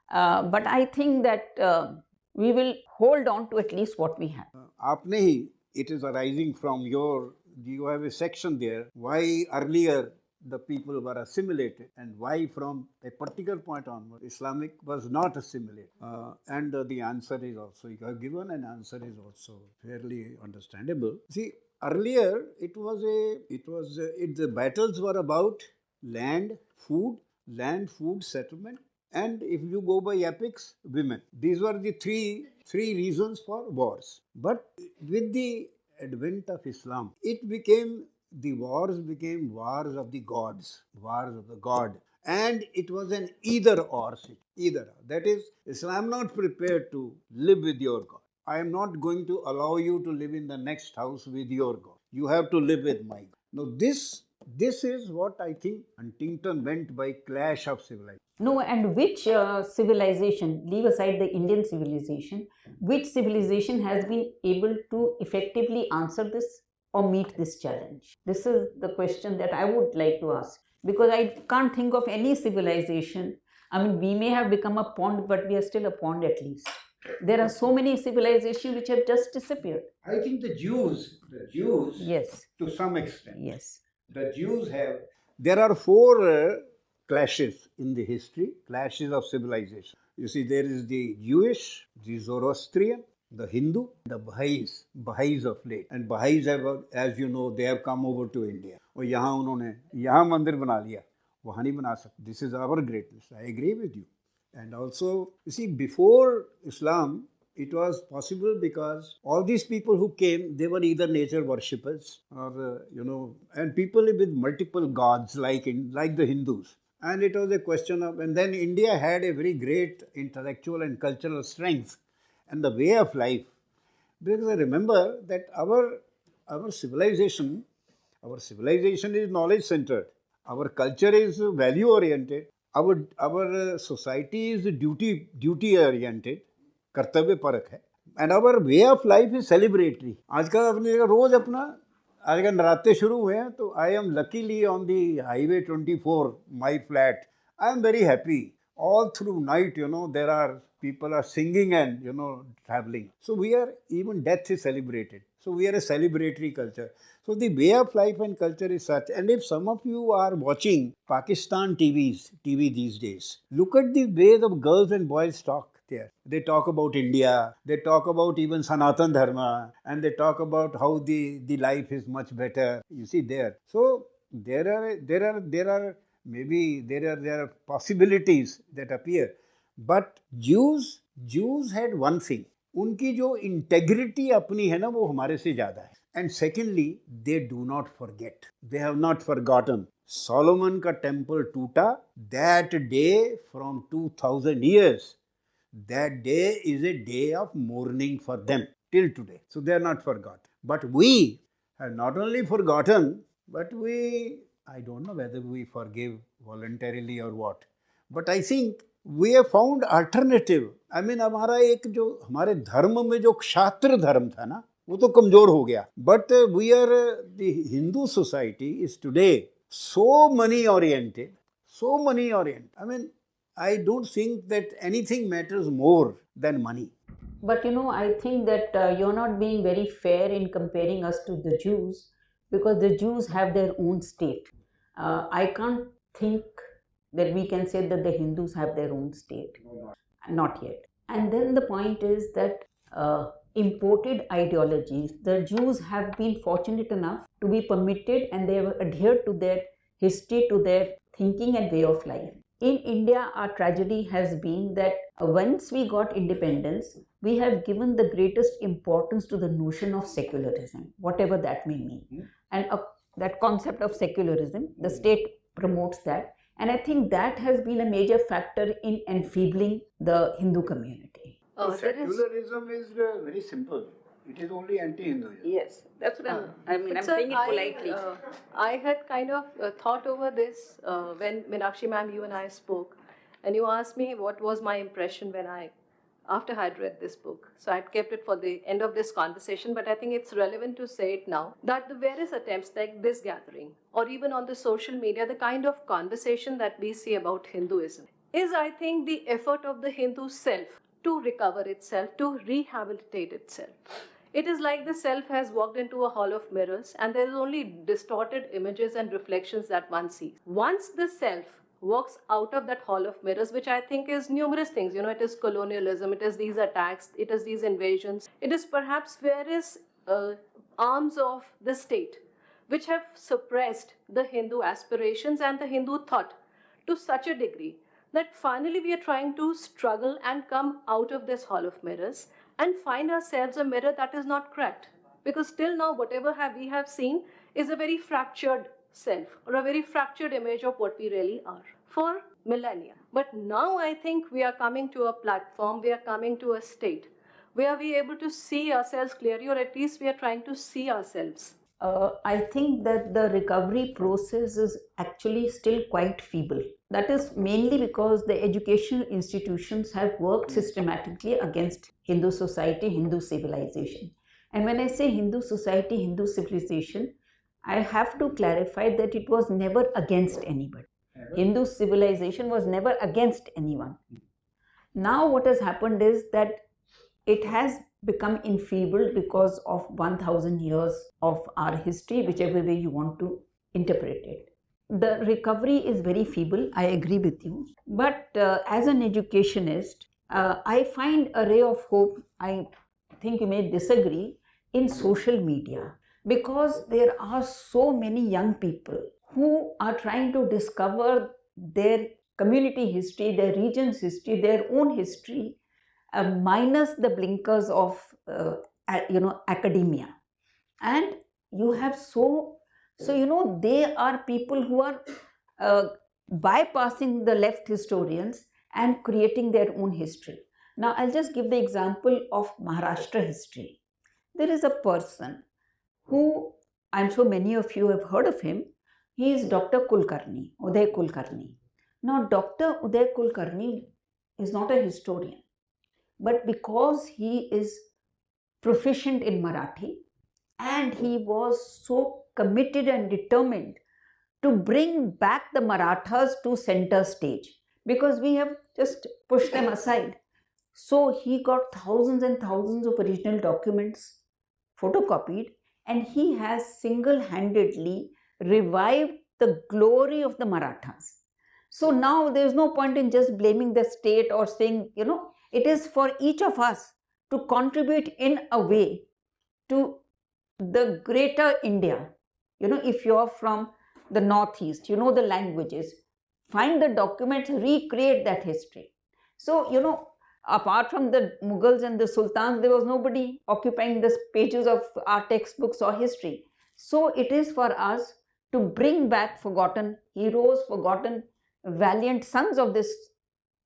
But I think that we will hold on to at least what we have. आपने ही, it is arising from you have a section there, why earlier the people were assimilated and why from a particular point onward Islamic was not assimilated. And the answer is also, you have given an answer is also fairly understandable. See, earlier the battles were about land, food, settlement, and if you go by epics, women. These were the three reasons for wars. But with the advent of Islam, the wars became wars of the gods, wars of the god. And it was an either-or. That is, Islam not prepared to live with your God. I am not going to allow you to live in the next house with your God. You have to live with my God. Now this is what I think Huntington meant by clash of civilization. No, and which civilization, leave aside the Indian civilization, which civilization has been able to effectively answer this? or meet this challenge? This is the question that I would like to ask, because I can't think of any civilization. I mean, we may have become a pond, but we are still a pond at least. There are so many civilizations which have just disappeared. I think the Jews, Yes, to some extent, yes. the Jews have. There are four clashes in the history, clashes of civilization. You see, there is the Jewish, the Zoroastrian, the Hindu, the Baha'is of late. And Baha'is have, as you know, they have come over to India. और यहाँ उन्होंने यहाँ मंदिर बना लिया, वहाँ नहीं बना सकते. This is our greatness. I agree with you. And also, you see, before Islam, it was possible because all these people who came, they were either nature worshippers or, and people with multiple gods like the Hindus. And it was a question of, and then India had a very great intellectual and cultural strength and the way of life. Because I remember that our civilization is knowledge centered. Our culture is value oriented. Our society is duty oriented, कर्तव्य परक है. And our way of life is celebratory. आजकल अपने रोज अपना आजकल नराते शुरू हुए हैं, तो I am luckily on the highway 24 my flat. I am very happy. All through night, there are people are singing and, traveling. So we are, even death is celebrated. So we are a celebratory culture. So the way of life and culture is such. And if some of you are watching Pakistan TV these days, look at the way the girls and boys talk there. They talk about India, they talk about even Sanatan Dharma, and they talk about how the life is much better. You see there. So there are maybe there are possibilities that appear. But Jews had one thing. उनकी जो integrity अपनी है ना, वो हमारे से ज़्यादा है. And secondly, they do not forget. They have not forgotten. Solomon का टेम्पल टूटा, that day from 2000 years, that day is a day of mourning for them till today. So they are not forgotten. But we have not only forgotten, but I don't know whether we forgive voluntarily or what. But I think we have found alternative. I mean, हमारा एक जो हमारे धर्म में जो क्षात्र धर्म था ना, वो तो कमजोर हो गया. But we are the Hindu society is today so money oriented. I mean, I don't think that anything matters more than money. But I think that you're not being very fair in comparing us to the Jews, because the Jews have their own state. I can't think that we can say that the Hindus have their own state. Not yet. And then the point is that imported ideologies, the Jews have been fortunate enough to be permitted, and they have adhered to their history, to their thinking and way of life. In India, our tragedy has been that once we got independence, we have given the greatest importance to the notion of secularism, whatever that may mean. And that concept of secularism, the state promotes that. And I think that has been a major factor in enfeebling the Hindu community. Secularism is very simple. It is only anti-Hinduism. Yes, that's what I'm saying it politely. I had kind of thought over this when Meenakshi ma'am, you and I spoke, and you asked me what was my impression after I had read this book. So I had kept it for the end of this conversation, but I think it's relevant to say it now, that the various attempts like this gathering, or even on the social media, the kind of conversation that we see about Hinduism is, I think, the effort of the Hindu self to recover itself, to rehabilitate itself. It is like the self has walked into a hall of mirrors, and there is only distorted images and reflections that one sees. Once the self walks out of that hall of mirrors, which I think is numerous things, it is colonialism, it is these attacks, it is these invasions, it is perhaps various arms of the state which have suppressed the Hindu aspirations and the Hindu thought to such a degree that finally we are trying to struggle and come out of this hall of mirrors and find ourselves a mirror that is not cracked. Because till now, whatever we have seen is a very fractured self, or a very fractured image of what we really are for millennia. But now I think we are coming to a platform, we are coming to a state where we are able to see ourselves clearly, or at least we are trying to see ourselves. I think that the recovery process is actually still quite feeble. That is mainly because the educational institutions have worked systematically against Hindu society, Hindu civilization. And when I say Hindu society, Hindu civilization, I have to clarify that it was never against anybody. Hindu civilization was never against anyone. Now, what has happened is that it has become enfeebled because of 1000 years of our history, whichever way you want to interpret it. The recovery is very feeble, I agree with you. But as an educationist, I find a ray of hope. I think you may disagree, in social media, because there are so many young people who are trying to discover their community history, their region's history, their own history, minus the blinkers of academia. And you have so they are people who are bypassing the left historians and creating their own history. Now I'll just give the example of Maharashtra history. There is a person who, I'm sure many of you have heard of him. He is Dr. Kulkarni, Uday Kulkarni. Now Dr. Uday Kulkarni is not a historian, but because he is proficient in Marathi and he was so committed and determined to bring back the Marathas to center stage, because we have just pushed them aside. So he got thousands and thousands of original documents photocopied, and he has single-handedly revived the glory of the Marathas. So now there's no point in just blaming the state or saying, it is for each of us to contribute in a way to the greater India. If you're from the Northeast, you know the languages, find the documents, recreate that history. So, apart from the Mughals and the Sultans, there was nobody occupying the pages of our textbooks or history. So it is for us to bring back forgotten heroes, forgotten valiant sons of this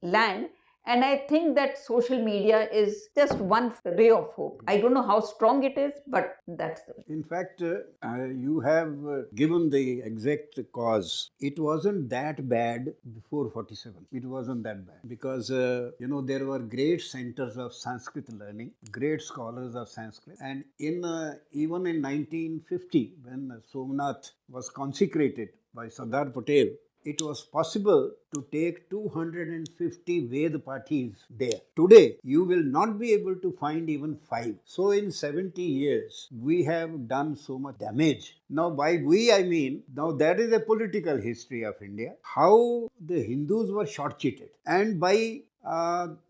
land. And I think that social media is just one ray of hope. I don't know how strong it is, but that's the way. In fact, you have given the exact cause. It wasn't that bad before 47. It wasn't that bad because, there were great centers of Sanskrit learning, great scholars of Sanskrit. And even in 1950, when Somnath was consecrated by Sardar Patel, it was possible to take 250 Ved Pathis there. Today, you will not be able to find even 5. So in 70 years, we have done so much damage. Now by we, I mean, now that is a political history of India. How the Hindus were short-cheated. And by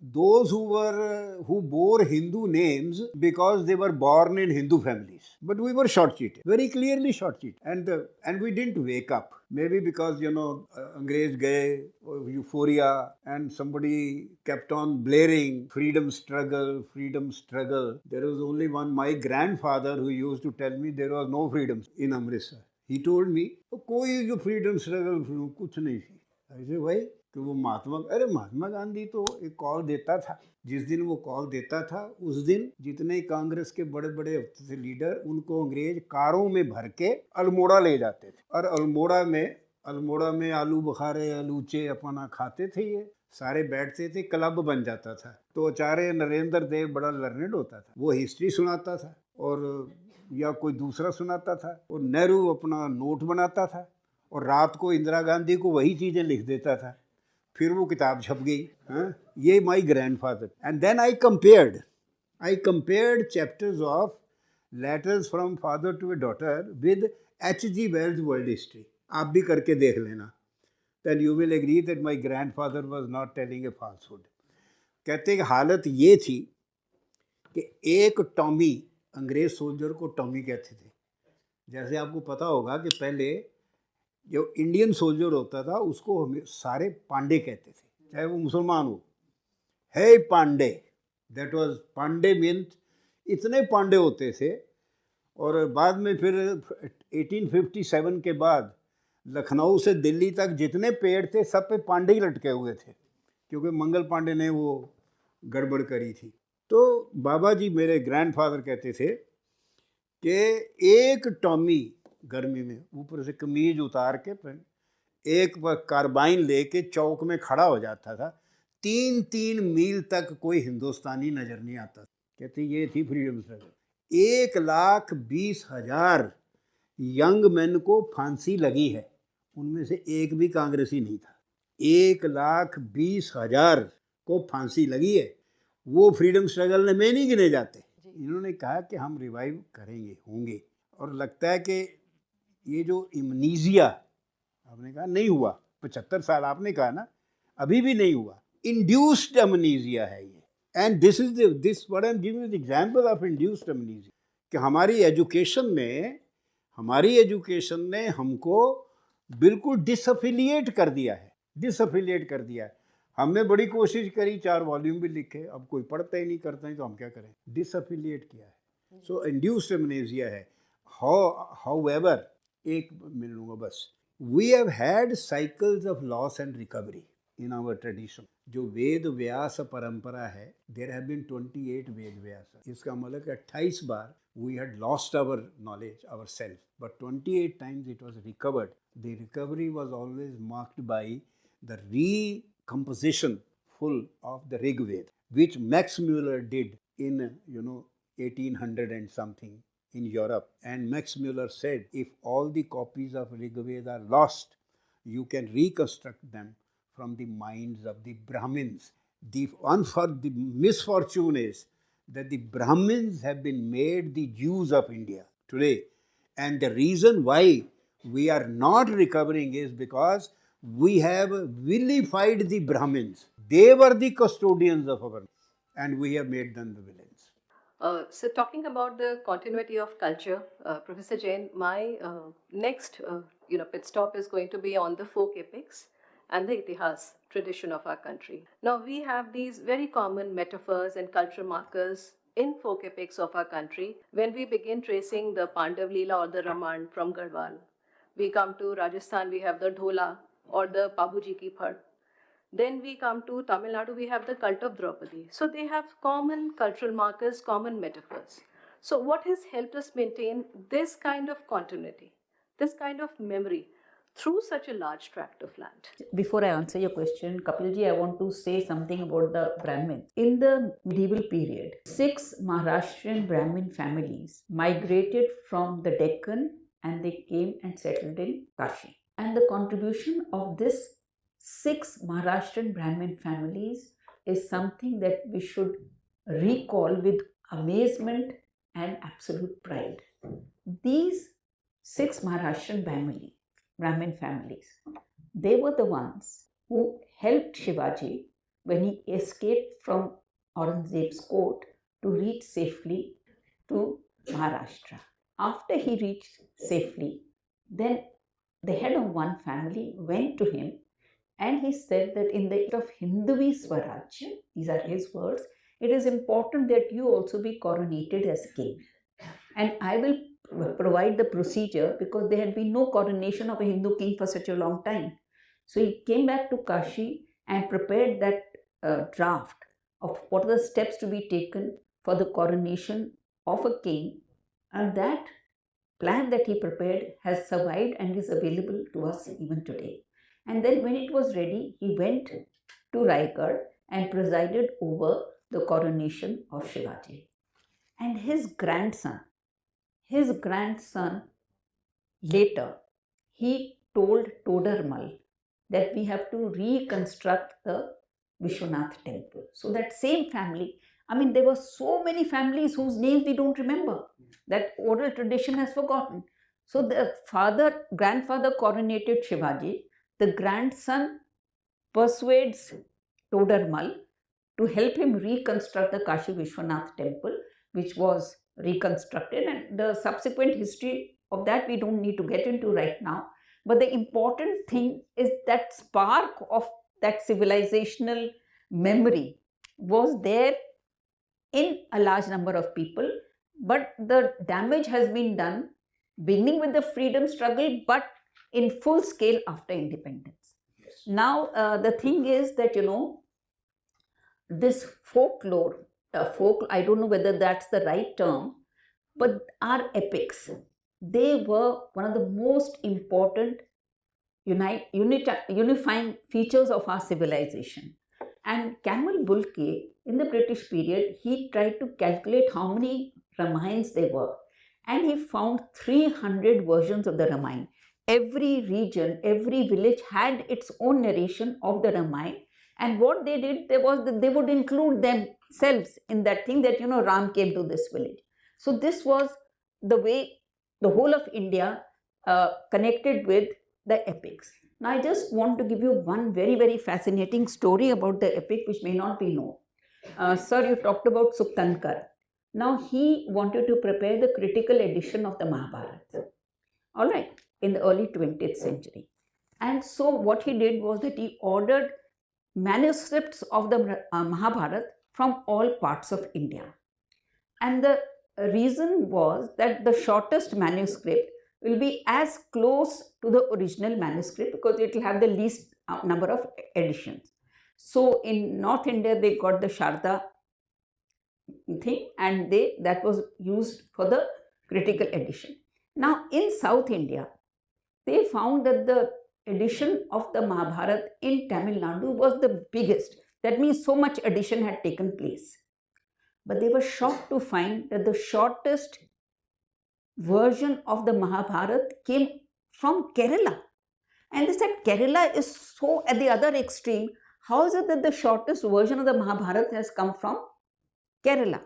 those who bore Hindu names because they were born in Hindu families. But we were short-cheated, very clearly short-cheated. And we didn't wake up. Maybe because, Angrez gaye, euphoria, and somebody kept on blaring, freedom struggle, freedom struggle. There was only one, my grandfather, who used to tell me there was no freedom in Amritsar. He told me, koi jo freedom struggle, kuch nahi thi. I said, why? कि वो महात्मा गांधी तो एक call देता था, जिस दिन वो call देता था उस दिन जितने कांग्रेस के बड़े बड़े थे लीडर, उनको अंग्रेज कारों में भर के अल्मोड़ा ले जाते थे और अल्मोड़ा में आलू बुखारे आलूचे अपना खाते थे। ये सारे बैठते थे, क्लब बन जाता था। तो आचार्य नरेंद्र देव बड़ा लर्नेड होता था, वो हिस्ट्री सुनाता था और या कोई दूसरा सुनाता था, और नेहरू अपना नोट बनाता था और रात को इंदिरा गांधी को वही चीज़ें लिख देता था, फिर वो किताब छप गई। ये my grandfather. And then I compared chapters of letters from father to a daughter with H.G. Wells world history. आप भी करके देख लेना, then you will agree that my grandfather was not telling a falsehood. कहते कि हालत ये थी कि एक टॉमी, अंग्रेज सोल्जर को टॉमी कहते थे। जैसे आपको पता होगा कि पहले जो इंडियन सोल्जर होता था उसको हम सारे पांडे कहते थे, चाहे वो मुसलमान हो। है Pandey, that was Pandey means इतने पांडे होते थे। और बाद में फिर 1857 के बाद लखनऊ से दिल्ली तक जितने पेड़ थे सब पे पांडे ही लटके हुए थे, क्योंकि मंगल पांडे ने वो गड़बड़ करी थी। तो बाबा जी मेरे ग्रैंडफादर कहते थे कि एक टॉमी गर्मी में ऊपर से कमीज उतार के एक कार्बाइन लेके चौक में खड़ा हो जाता था, 3-3 मील तक कोई हिंदुस्तानी नज़र नहीं आता। कहते ये थी फ्रीडम स्ट्रगल। 1,20,000 यंग मैन को फांसी लगी है, उनमें से एक भी कांग्रेसी नहीं था। 1,20,000 को फांसी लगी है, वो फ्रीडम स्ट्रगल में नहीं गिने जाते। इन्होंने कहा कि हम रिवाइव करेंगे, होंगे, और लगता है कि ये जो इम्नीजिया आपने कहा नहीं हुआ, 75 साल आपने कहा ना, अभी भी नहीं हुआ, इंड्यूस्ड अमनीजिया है ये। And this what I am giving the example of induced amnesia, कि हमारी एजुकेशन ने हमको बिल्कुल डिसअफिलिएट कर दिया है। हमने बड़ी कोशिश करी, 4 वॉल्यूम भी लिखे, अब कोई पढ़ता ही नहीं, करता ही, तो हम क्या करें, डिसअफिलिएट किया है। सो इंड्यूस्ड अमनेजिया है। हाउएवर, एक मिल लूँगा बस, we have had cycles of loss and recovery in our tradition. जो वेद व्यास परंपरा है, there have been 28 Ved Vyas. इसका मतलब 28 बार we had lost our knowledge, ourself, but 28 times it was recovered. The recovery was always marked by the recomposition full of the Rig Veda, which Max Muller did in 1800 and something in Europe. And Max Muller said, if all the copies of Rig Veda are lost, you can reconstruct them from the minds of the Brahmins. The misfortune is that the Brahmins have been made the Jews of India today. And the reason why we are not recovering is because we have vilified the Brahmins. They were the custodians of our, and we have made them the villains. So talking about the continuity of culture, Professor Jain, my next pit stop is going to be on the folk epics and the itihas, tradition of our country. Now we have these very common metaphors and cultural markers in folk epics of our country. When we begin tracing the Pandav Leela or the Raman from Garhwal, we come to Rajasthan, we have the Dhola or the Babuji Ki Phad. Then we come to Tamil Nadu, we have the cult of Draupadi. So they have common cultural markers, common metaphors. So what has helped us maintain this kind of continuity, this kind of memory through such a large tract of land? Before I answer your question, Kapilji, I want to say something about the Brahmins. In the medieval period, 6 Maharashtrian Brahmin families migrated from the Deccan and they came and settled in Kashi. And the contribution of this 6 Maharashtrian Brahmin families is something that we should recall with amazement and absolute pride. These 6 Maharashtrian Brahmin families, they were the ones who helped Shivaji when he escaped from Aurangzeb's court to reach safely to Maharashtra. After he reached safely, then the head of one family went to him and he said that in the of Hinduvi Swarajya, these are his words, it is important that you also be coronated as king. And I will provide the procedure because there had been no coronation of a Hindu king for such a long time. So he came back to Kashi and prepared that draft of what are the steps to be taken for the coronation of a king. And that plan that he prepared has survived and is available to us even today. And then when it was ready, he went to Raigad and presided over the coronation of Shivaji. And his grandson later, he told Todarmal that we have to reconstruct the Vishwanath temple. So that same family, I mean, there were so many families whose names we don't remember, that oral tradition has forgotten. So the grandfather coronated Shivaji, the grandson persuades Todarmal to help him reconstruct the Kashi Vishwanath temple, which was reconstructed, and the subsequent history of that we don't need to get into right now. But the important thing is that spark of that civilizational memory was there in a large number of people, but the damage has been done beginning with the freedom struggle, but in full scale after independence. Yes. Now, the thing is that, this folklore, I don't know whether that's the right term, but our epics, they were one of the most important unifying features of our civilization. And Camille Bulke, in the British period, he tried to calculate how many Ramayans they were. And he found 300 versions of the Ramayana. Every region, every village had its own narration of the Ramayana. And what they did, was that they would include themselves in that thing that, Ram came to this village. So this was the way the whole of India connected with the epics. Now, I just want to give you one very, very fascinating story about the epic which may not be known. Sir, you talked about Suktankar. Now, he wanted to prepare the critical edition of the Mahabharata, all right, in the early 20th century. And so, what he did was that he ordered manuscripts of the Mahabharata from all parts of India. And the reason was that the shortest manuscript will be as close to the original manuscript because it will have the least number of editions. So in North India, they got the Sharda thing and that was used for the critical edition. Now in South India, they found that the edition of the Mahabharata in Tamil Nadu was the biggest. That means so much edition had taken place. But they were shocked to find that the shortest version of the Mahabharata came from Kerala. And they said, Kerala is so at the other extreme. How is it that the shortest version of the Mahabharata has come from Kerala?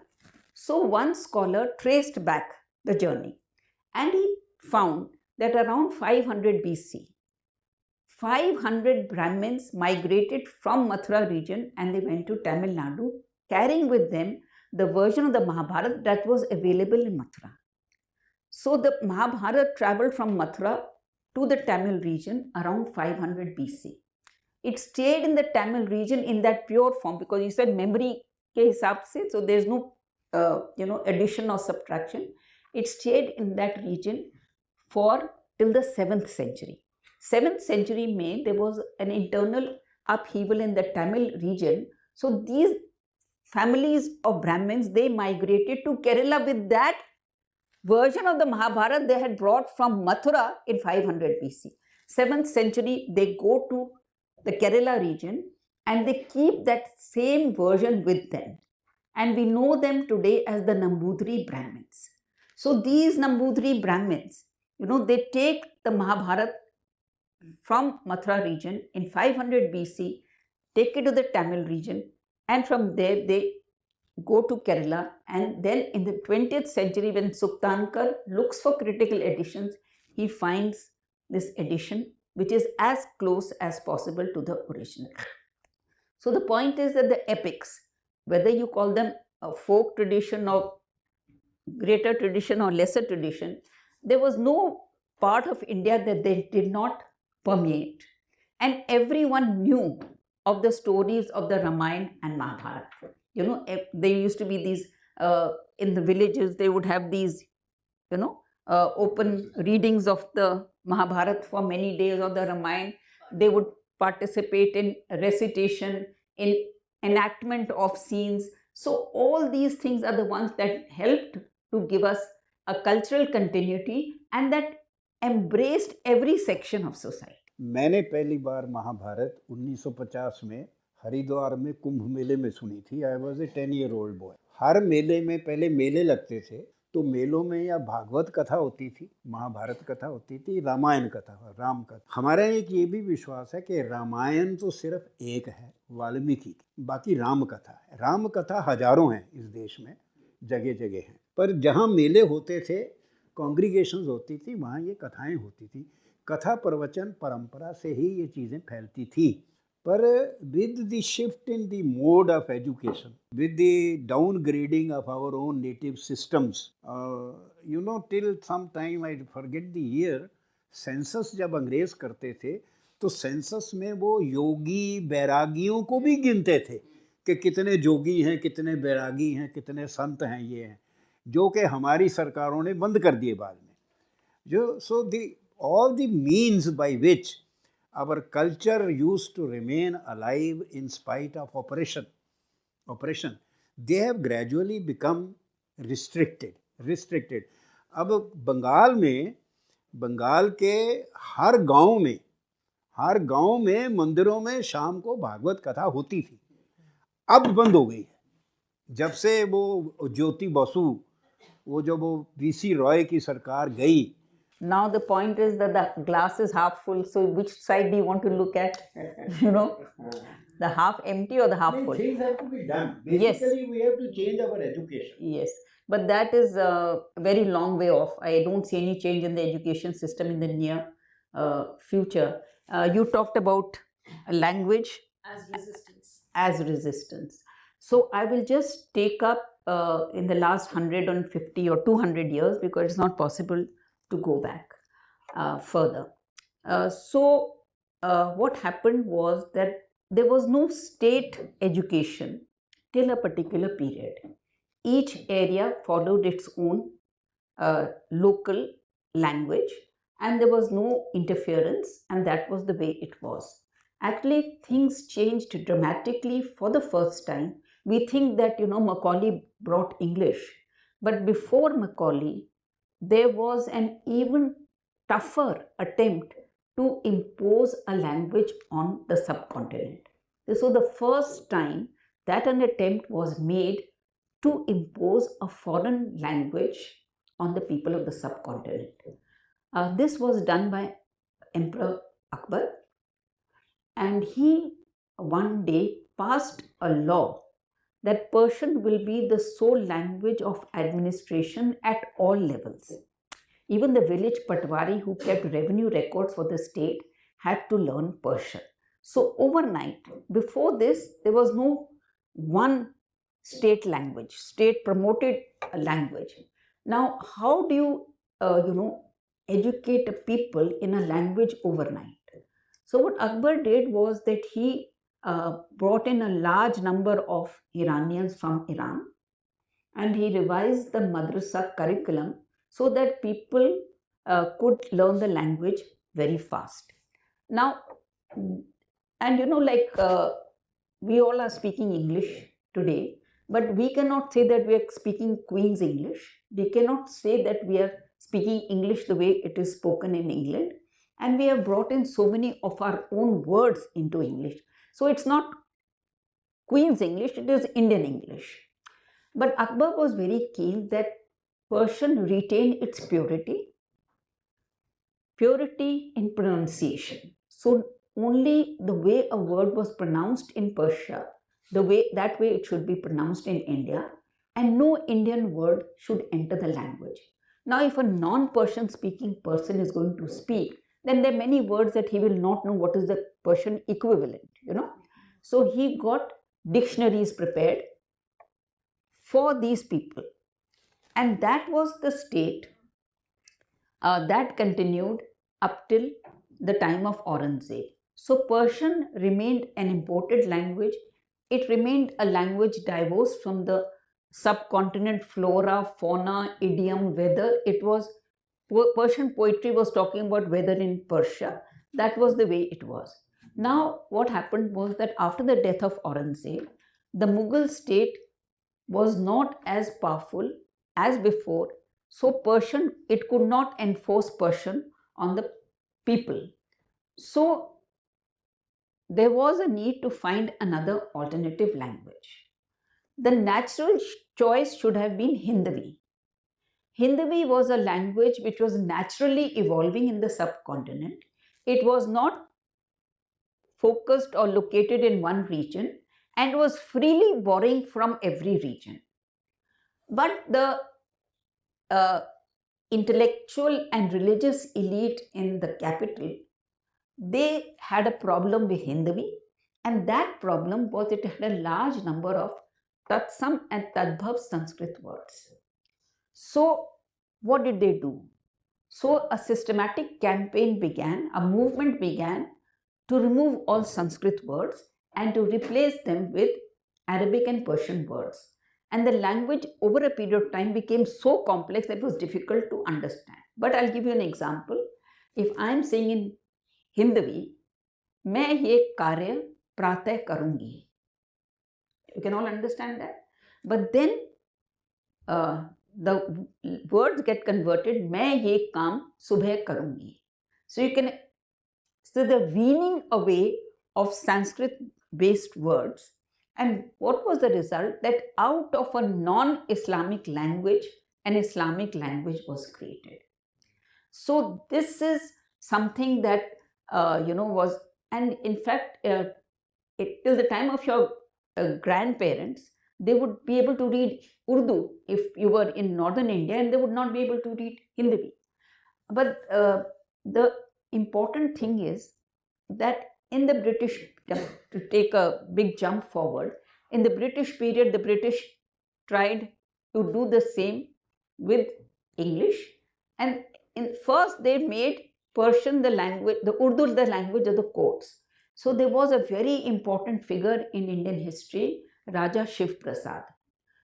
So one scholar traced back the journey and he found that around 500 BC, 500 Brahmins migrated from Mathura region and they went to Tamil Nadu, carrying with them the version of the Mahabharata that was available in Mathura. So the Mahabharata traveled from Mathura to the Tamil region around 500 BC. It stayed in the Tamil region in that pure form because you said memory ke hisab se, so there's no addition or subtraction. It stayed in that region for till the 7th century. 7th century May, there was an internal upheaval in the Tamil region. So these families of Brahmins, they migrated to Kerala with that version of the Mahabharata they had brought from Mathura in 500 BC. 7th century, they go to the Kerala region and they keep that same version with them. And we know them today as the Nambudri Brahmins. So these Nambudri Brahmins, they take the Mahabharata from Mathura region in 500 BC, take it to the Tamil region, and from there they go to Kerala. And then in the 20th century, when Suktankar looks for critical editions, he finds this edition which is as close as possible to the original. So the point is that the epics, whether you call them a folk tradition or greater tradition or lesser tradition, there was no part of India that they did not permeate. And everyone knew of the stories of the Ramayana and Mahabharata. There used to be these, in the villages, they would have these, open readings of the Mahabharata for many days or the Ramayana. They would participate in recitation, in enactment of scenes. So all these things are the ones that helped to give us a cultural continuity and that embraced every section of society. मैंने पहली बार महाभारत 1950 में हरिद्वार में कुंभ मेले में सुनी थी. I was a 10-year-old boy. हर मेले में पहले मेले लगते थे तो मेलों में या भागवत कथा होती थी, महाभारत कथा होती थी, रामायण कथा, राम कथा. हमारा एक ये भी विश्वास है कि रामायण तो सिर्फ एक है वाल्मीकि की, बाकी राम कथा है. राम कथा हजारों हैं इस देश में, जगह जगह हैं. पर जहाँ मेले होते थे, कॉन्ग्रीगेशंस होती थी, वहाँ ये कथाएं होती थी. कथा प्रवचन परंपरा से ही ये चीज़ें फैलती थी. पर with the shift in the mode of education, with the downgrading of our own native systems, till some time, I forget the year, census जब अंग्रेज करते थे तो सेंसस में वो योगी बैरागियों को भी गिनते थे कि कितने जोगी हैं, कितने बैरागी हैं, कितने संत हैं, ये हैं, जो कि हमारी सरकारों ने बंद कर दिए बाद में. So all the means by which our culture used to remain alive in spite of oppression, they have gradually become restricted. अब बंगाल के हर गांव में मंदिरों में शाम को भागवत कथा होती थी. अब बंद हो गई है. जब से वो ज्योति बसु वो जब वो वीसी रॉय की सरकार गई, Now the point is that the glass is half full. So which side do you want to look at? You know, the half empty or the half full? things have to be done. Yes. Basically, we have to change our education. Yes, but that is a very long way off. I don't see any change in the education system in the near future. You talked about language as resistance. So I will just take up in the last 150 or 200 years, because it's not possible to go back further. What happened was that there was no state education till a particular period. Each area followed its own local language, and there was no interference, and that was the way it was. Actually, things changed dramatically for the first time. We think that, Macaulay brought English, but before Macaulay, there was an even tougher attempt to impose a language on the subcontinent. This was the first time that an attempt was made to impose a foreign language on the people of the subcontinent. This was done by Emperor Akbar, and he one day passed a law that Persian will be the sole language of administration at all levels. Even the village patwari who kept revenue records for the state had to learn Persian. So overnight, before this, there was no one state language, state promoted language. Now, how do you, educate a people in a language overnight? So what Akbar did was that he brought in a large number of Iranians from Iran, and he revised the madrasa curriculum so that people could learn the language very fast. Now, and we all are speaking English today, but we cannot say that we are speaking Queen's English. We cannot say that we are speaking English the way it is spoken in England. And we have brought in so many of our own words into English. So it's not Queen's English, it is Indian English. But Akbar was very keen that Persian retain its purity in pronunciation. So only the way a word was pronounced in Persia, that way it should be pronounced in India, and no Indian word should enter the language. Now, if a non-Persian speaking person is going to speak, then there are many words that he will not know what is the Persian equivalent, So he got dictionaries prepared for these people. And that was the state that continued up till the time of Aurangzeb. So Persian remained an imported language. It remained a language divorced from the subcontinent flora, fauna, idiom, weather. It was Persian poetry was talking about weather in Persia. That was the way it was. Now, what happened was that after the death of Aurangzeb, the Mughal state was not as powerful as before. So Persian, it could not enforce Persian on the people. So there was a need to find another alternative language. The natural choice should have been Hindavi. Hindavi was a language which was naturally evolving in the subcontinent. It was not focused or located in one region and was freely borrowing from every region. But the intellectual and religious elite in the capital, they had a problem with Hindavi, and that problem was it had a large number of Tatsam and Tadbhav Sanskrit words. So what did they do? So a systematic campaign began, a movement began to remove all Sanskrit words and to replace them with Arabic and Persian words. And the language over a period of time became so complex that it was difficult to understand. But I'll give you an example. If I'm saying in Hindavi, मैं ये कार्य प्रातः करूँगी. You can all understand that. But then the words get converted, मैं ये काम सुबह करूँगी. So the weaning away of Sanskrit-based words. And what was the result? That out of a non-Islamic language, an Islamic language was created. So this is something that was, and in fact, till the time of your grandparents, they would be able to read Urdu if you were in northern India, and they would not be able to read Hindi. But the important thing is that in the British, to take a big jump forward, in the British period, the British tried to do the same with English, and first they made Persian the language, the Urdu the language of the courts. So there was a very important figure in Indian history, Raja Shiv Prasad.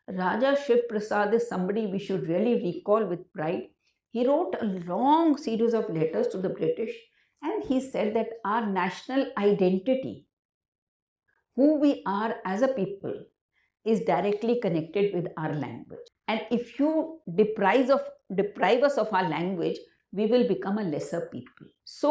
Raja Shiv Prasad is somebody we should really recall with pride. He wrote a long series of letters to the British, and he said that our national identity, who we are as a people, is directly connected with our language. And if you deprive us of our language, we will become a lesser people. So,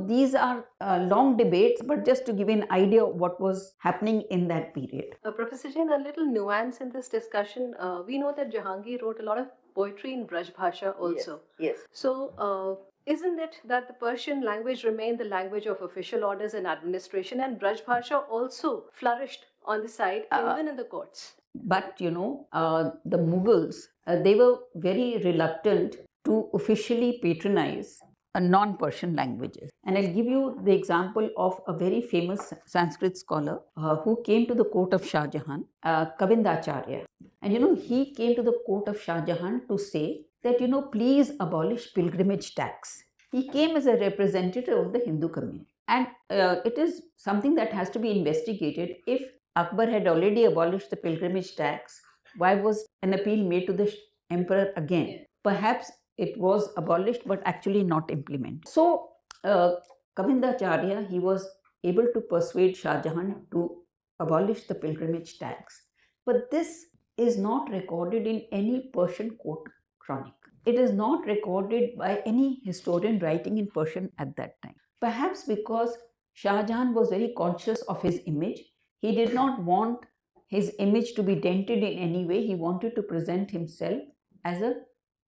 these are long debates, but just to give you an idea of what was happening in that period. Professor Jain, a little nuance in this discussion. We know that Jahangir wrote a lot of poetry in Braj Bhasha also. Yes. So, isn't it that the Persian language remained the language of official orders and administration, and Braj Bhasha also flourished on the side, even in the courts? But the Mughals, they were very reluctant to officially patronize non-Persian languages. And I'll give you the example of a very famous Sanskrit scholar who came to the court of Shah Jahan, Kavindacharya. And he came to the court of Shah Jahan to say that, please abolish pilgrimage tax. He came as a representative of the Hindu community. And it is something that has to be investigated. If Akbar had already abolished the pilgrimage tax, why was an appeal made to the emperor again? Perhaps it was abolished but actually not implemented. So Kavindacharya, he was able to persuade Shah Jahan to abolish the pilgrimage tax. But this is not recorded in any Persian court chronicle. It is not recorded by any historian writing in Persian at that time. Perhaps because Shah Jahan was very conscious of his image. He did not want his image to be dented in any way. He wanted to present himself as a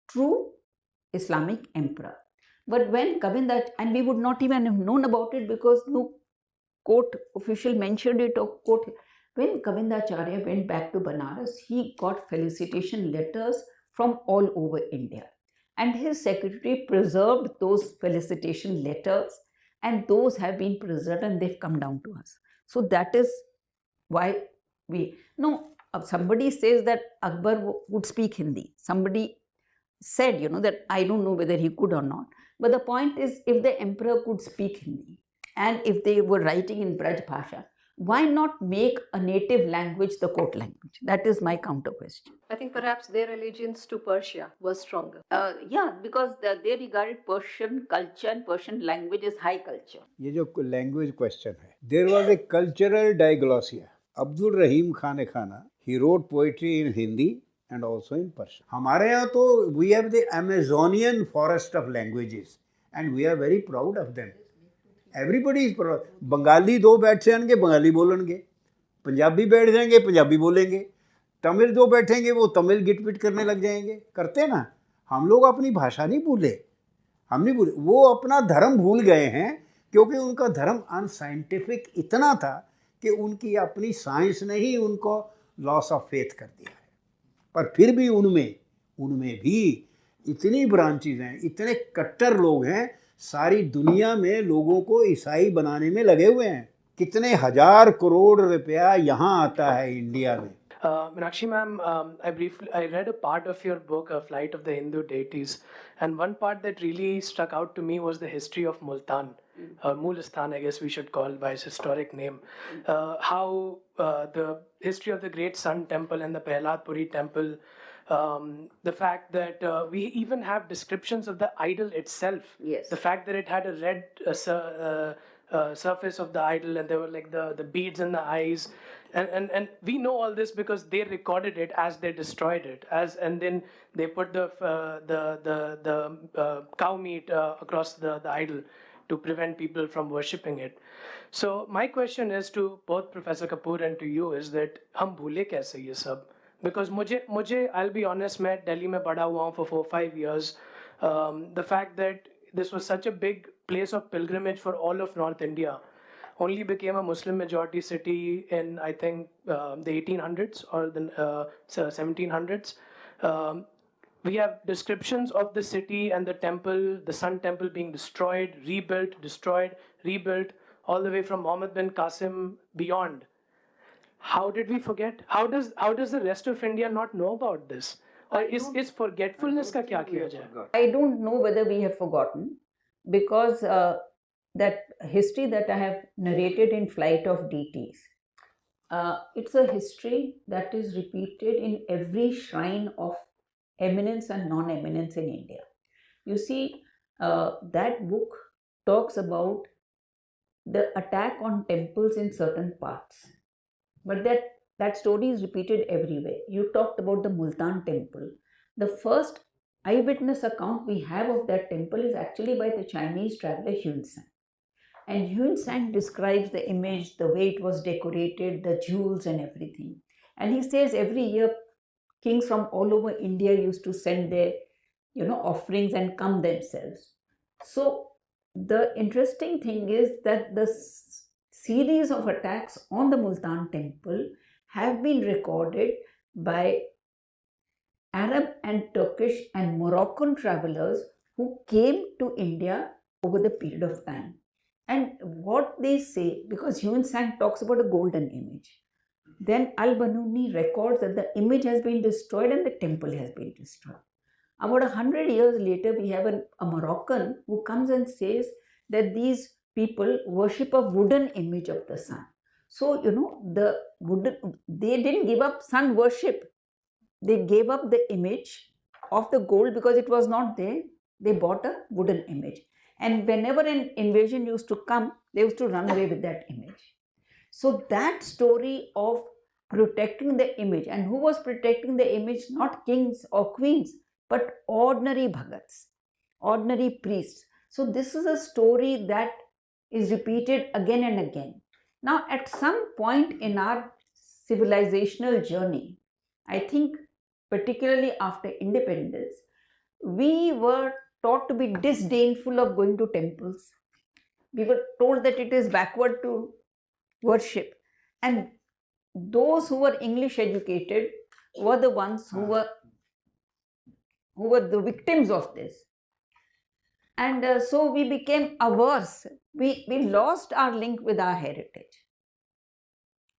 true Islamic emperor. But when and we would not even have known about it because no court official mentioned it or court. When Kavindacharya went back to Banaras, he got felicitation letters from all over India. And his secretary preserved those felicitation letters, and those have been preserved and they've come down to us. So that is why somebody says that Akbar would speak Hindi. Somebody said, that I don't know whether he could or not. But the point is, if the emperor could speak Hindi and if they were writing in Braj Bhasha, why not make a native language the court language? That is my counter question. I think perhaps their allegiance to Persia was stronger. Because they regarded Persian culture and Persian language as high culture. ये जो language question है, there was a cultural diglossia. Abdul Rahim Khan Khana, he wrote poetry in Hindi and also in Persian. हमारे यहाँ तो we have the Amazonian forest of languages and we are very proud of them. Everybody is proud. Bengali दो बैठ जाएंगे बंगाली बोलेंगे, पंजाबी बैठ जाएंगे पंजाबी बोलेंगे, तमिल दो बैठेंगे वो तमिल गिट पिट करने लग जाएंगे. करते ना. हम लोग अपनी भाषा नहीं भूले, हम नहीं भूले, वो अपना धर्म भूल गए हैं क्योंकि उनका धर्म अनसाइंटिफिक इतना था कि उनकी अपनी साइंस ने ही उनको लॉस ऑफ फेथ कर दिया है. पर फिर भी उनमें भी इतनी ब्रांचेज हैं, इतने कट्टर लोग हैं, सारी दुनिया में लोगों को ईसाई बनाने में लगे हुए हैं. कितने हजार करोड़ रुपया यहाँ आता है इंडिया में. Meenakshi ma'am, I read a part of your book, A Flight of the Hindu Deities, and one part that really struck out to me was the history of Multan, or Mulistan, I guess we should call by its historic name. How the history of the Great Sun Temple and the Prahlad Puri Temple, the fact that we even have descriptions of the idol itself. Yes. The fact that it had a red surface of the idol and there were like the beads in the eyes. And we know all this because they recorded it as they destroyed it, and then they put the cow meat across the idol to prevent people from worshipping it. So my question is to both Professor Kapoor and to you is that hum bhule kaise ye sab? because मुझे I'll be honest, मैं Delhi में पढ़ा हुआ हूँ for 4-5 years. The fact that this was such a big place of pilgrimage for all of North India only became a Muslim majority city in, I think, the 1800s or the 1700s. We have descriptions of the city and the temple, the Sun Temple being destroyed, rebuilt, all the way from Muhammad bin Qasim beyond. How did we forget? How does the rest of India not know about this? Or is forgetfulness का क्या किया जाए? I don't know whether we have forgotten, because that history that I have narrated in Flight of Deities, it's a history that is repeated in every shrine of eminence and non-eminence in India. You see, that book talks about the attack on temples in certain parts, but that story is repeated everywhere. You talked about the Multan temple. The first eyewitness account we have of that temple is actually by the Chinese traveler Yun San. And Yun San describes the image, the way it was decorated, the jewels and everything. And he says every year kings from all over India used to send their, offerings and come themselves. So the interesting thing is that the series of attacks on the Multan temple have been recorded by Arab and Turkish and Moroccan travelers who came to India over the period of time. And what they say, because Yun San talks about a golden image, then Al-Banuni records that the image has been destroyed and the temple has been destroyed. About 100 years later, we have a Moroccan who comes and says that these people worship a wooden image of the sun. So, they didn't give up sun worship. They gave up the image of the gold because it was not there. They bought a wooden image. And whenever an invasion used to come, they used to run away with that image. So that story of protecting the image, and who was protecting the image? Not kings or queens, but ordinary bhagats, ordinary priests. So this is a story that is repeated again and again. Now, at some point in our civilizational journey, I think particularly after independence, we were taught to be disdainful of going to temples. We were told that it is backward to worship. And those who were English educated were the ones who were the victims of this. And so we became averse. We lost our link with our heritage.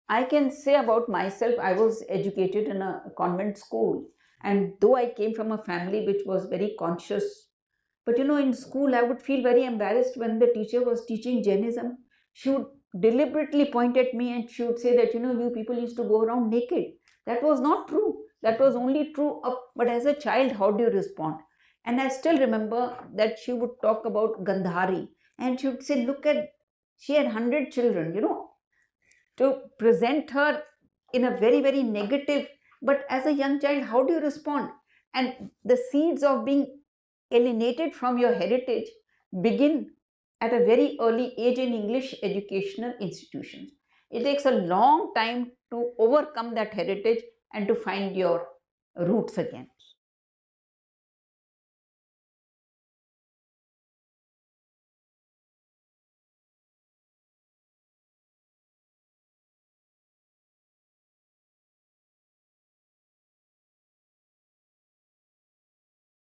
I can say about myself, I was educated in a convent school. And though I came from a family which was very conscious, but in school I would feel very embarrassed when the teacher was teaching Jainism. She would deliberately point at me and she would say that, you people used to go around naked. That was not true. That was only true. But as a child, how do you respond? And I still remember that she would talk about Gandhari. And she would say, she had 100 children, to present her in a very, very negative. But as a young child, how do you respond? And the seeds of being alienated from your heritage begin at a very early age in English educational institutions. It takes a long time to overcome that heritage and to find your roots again.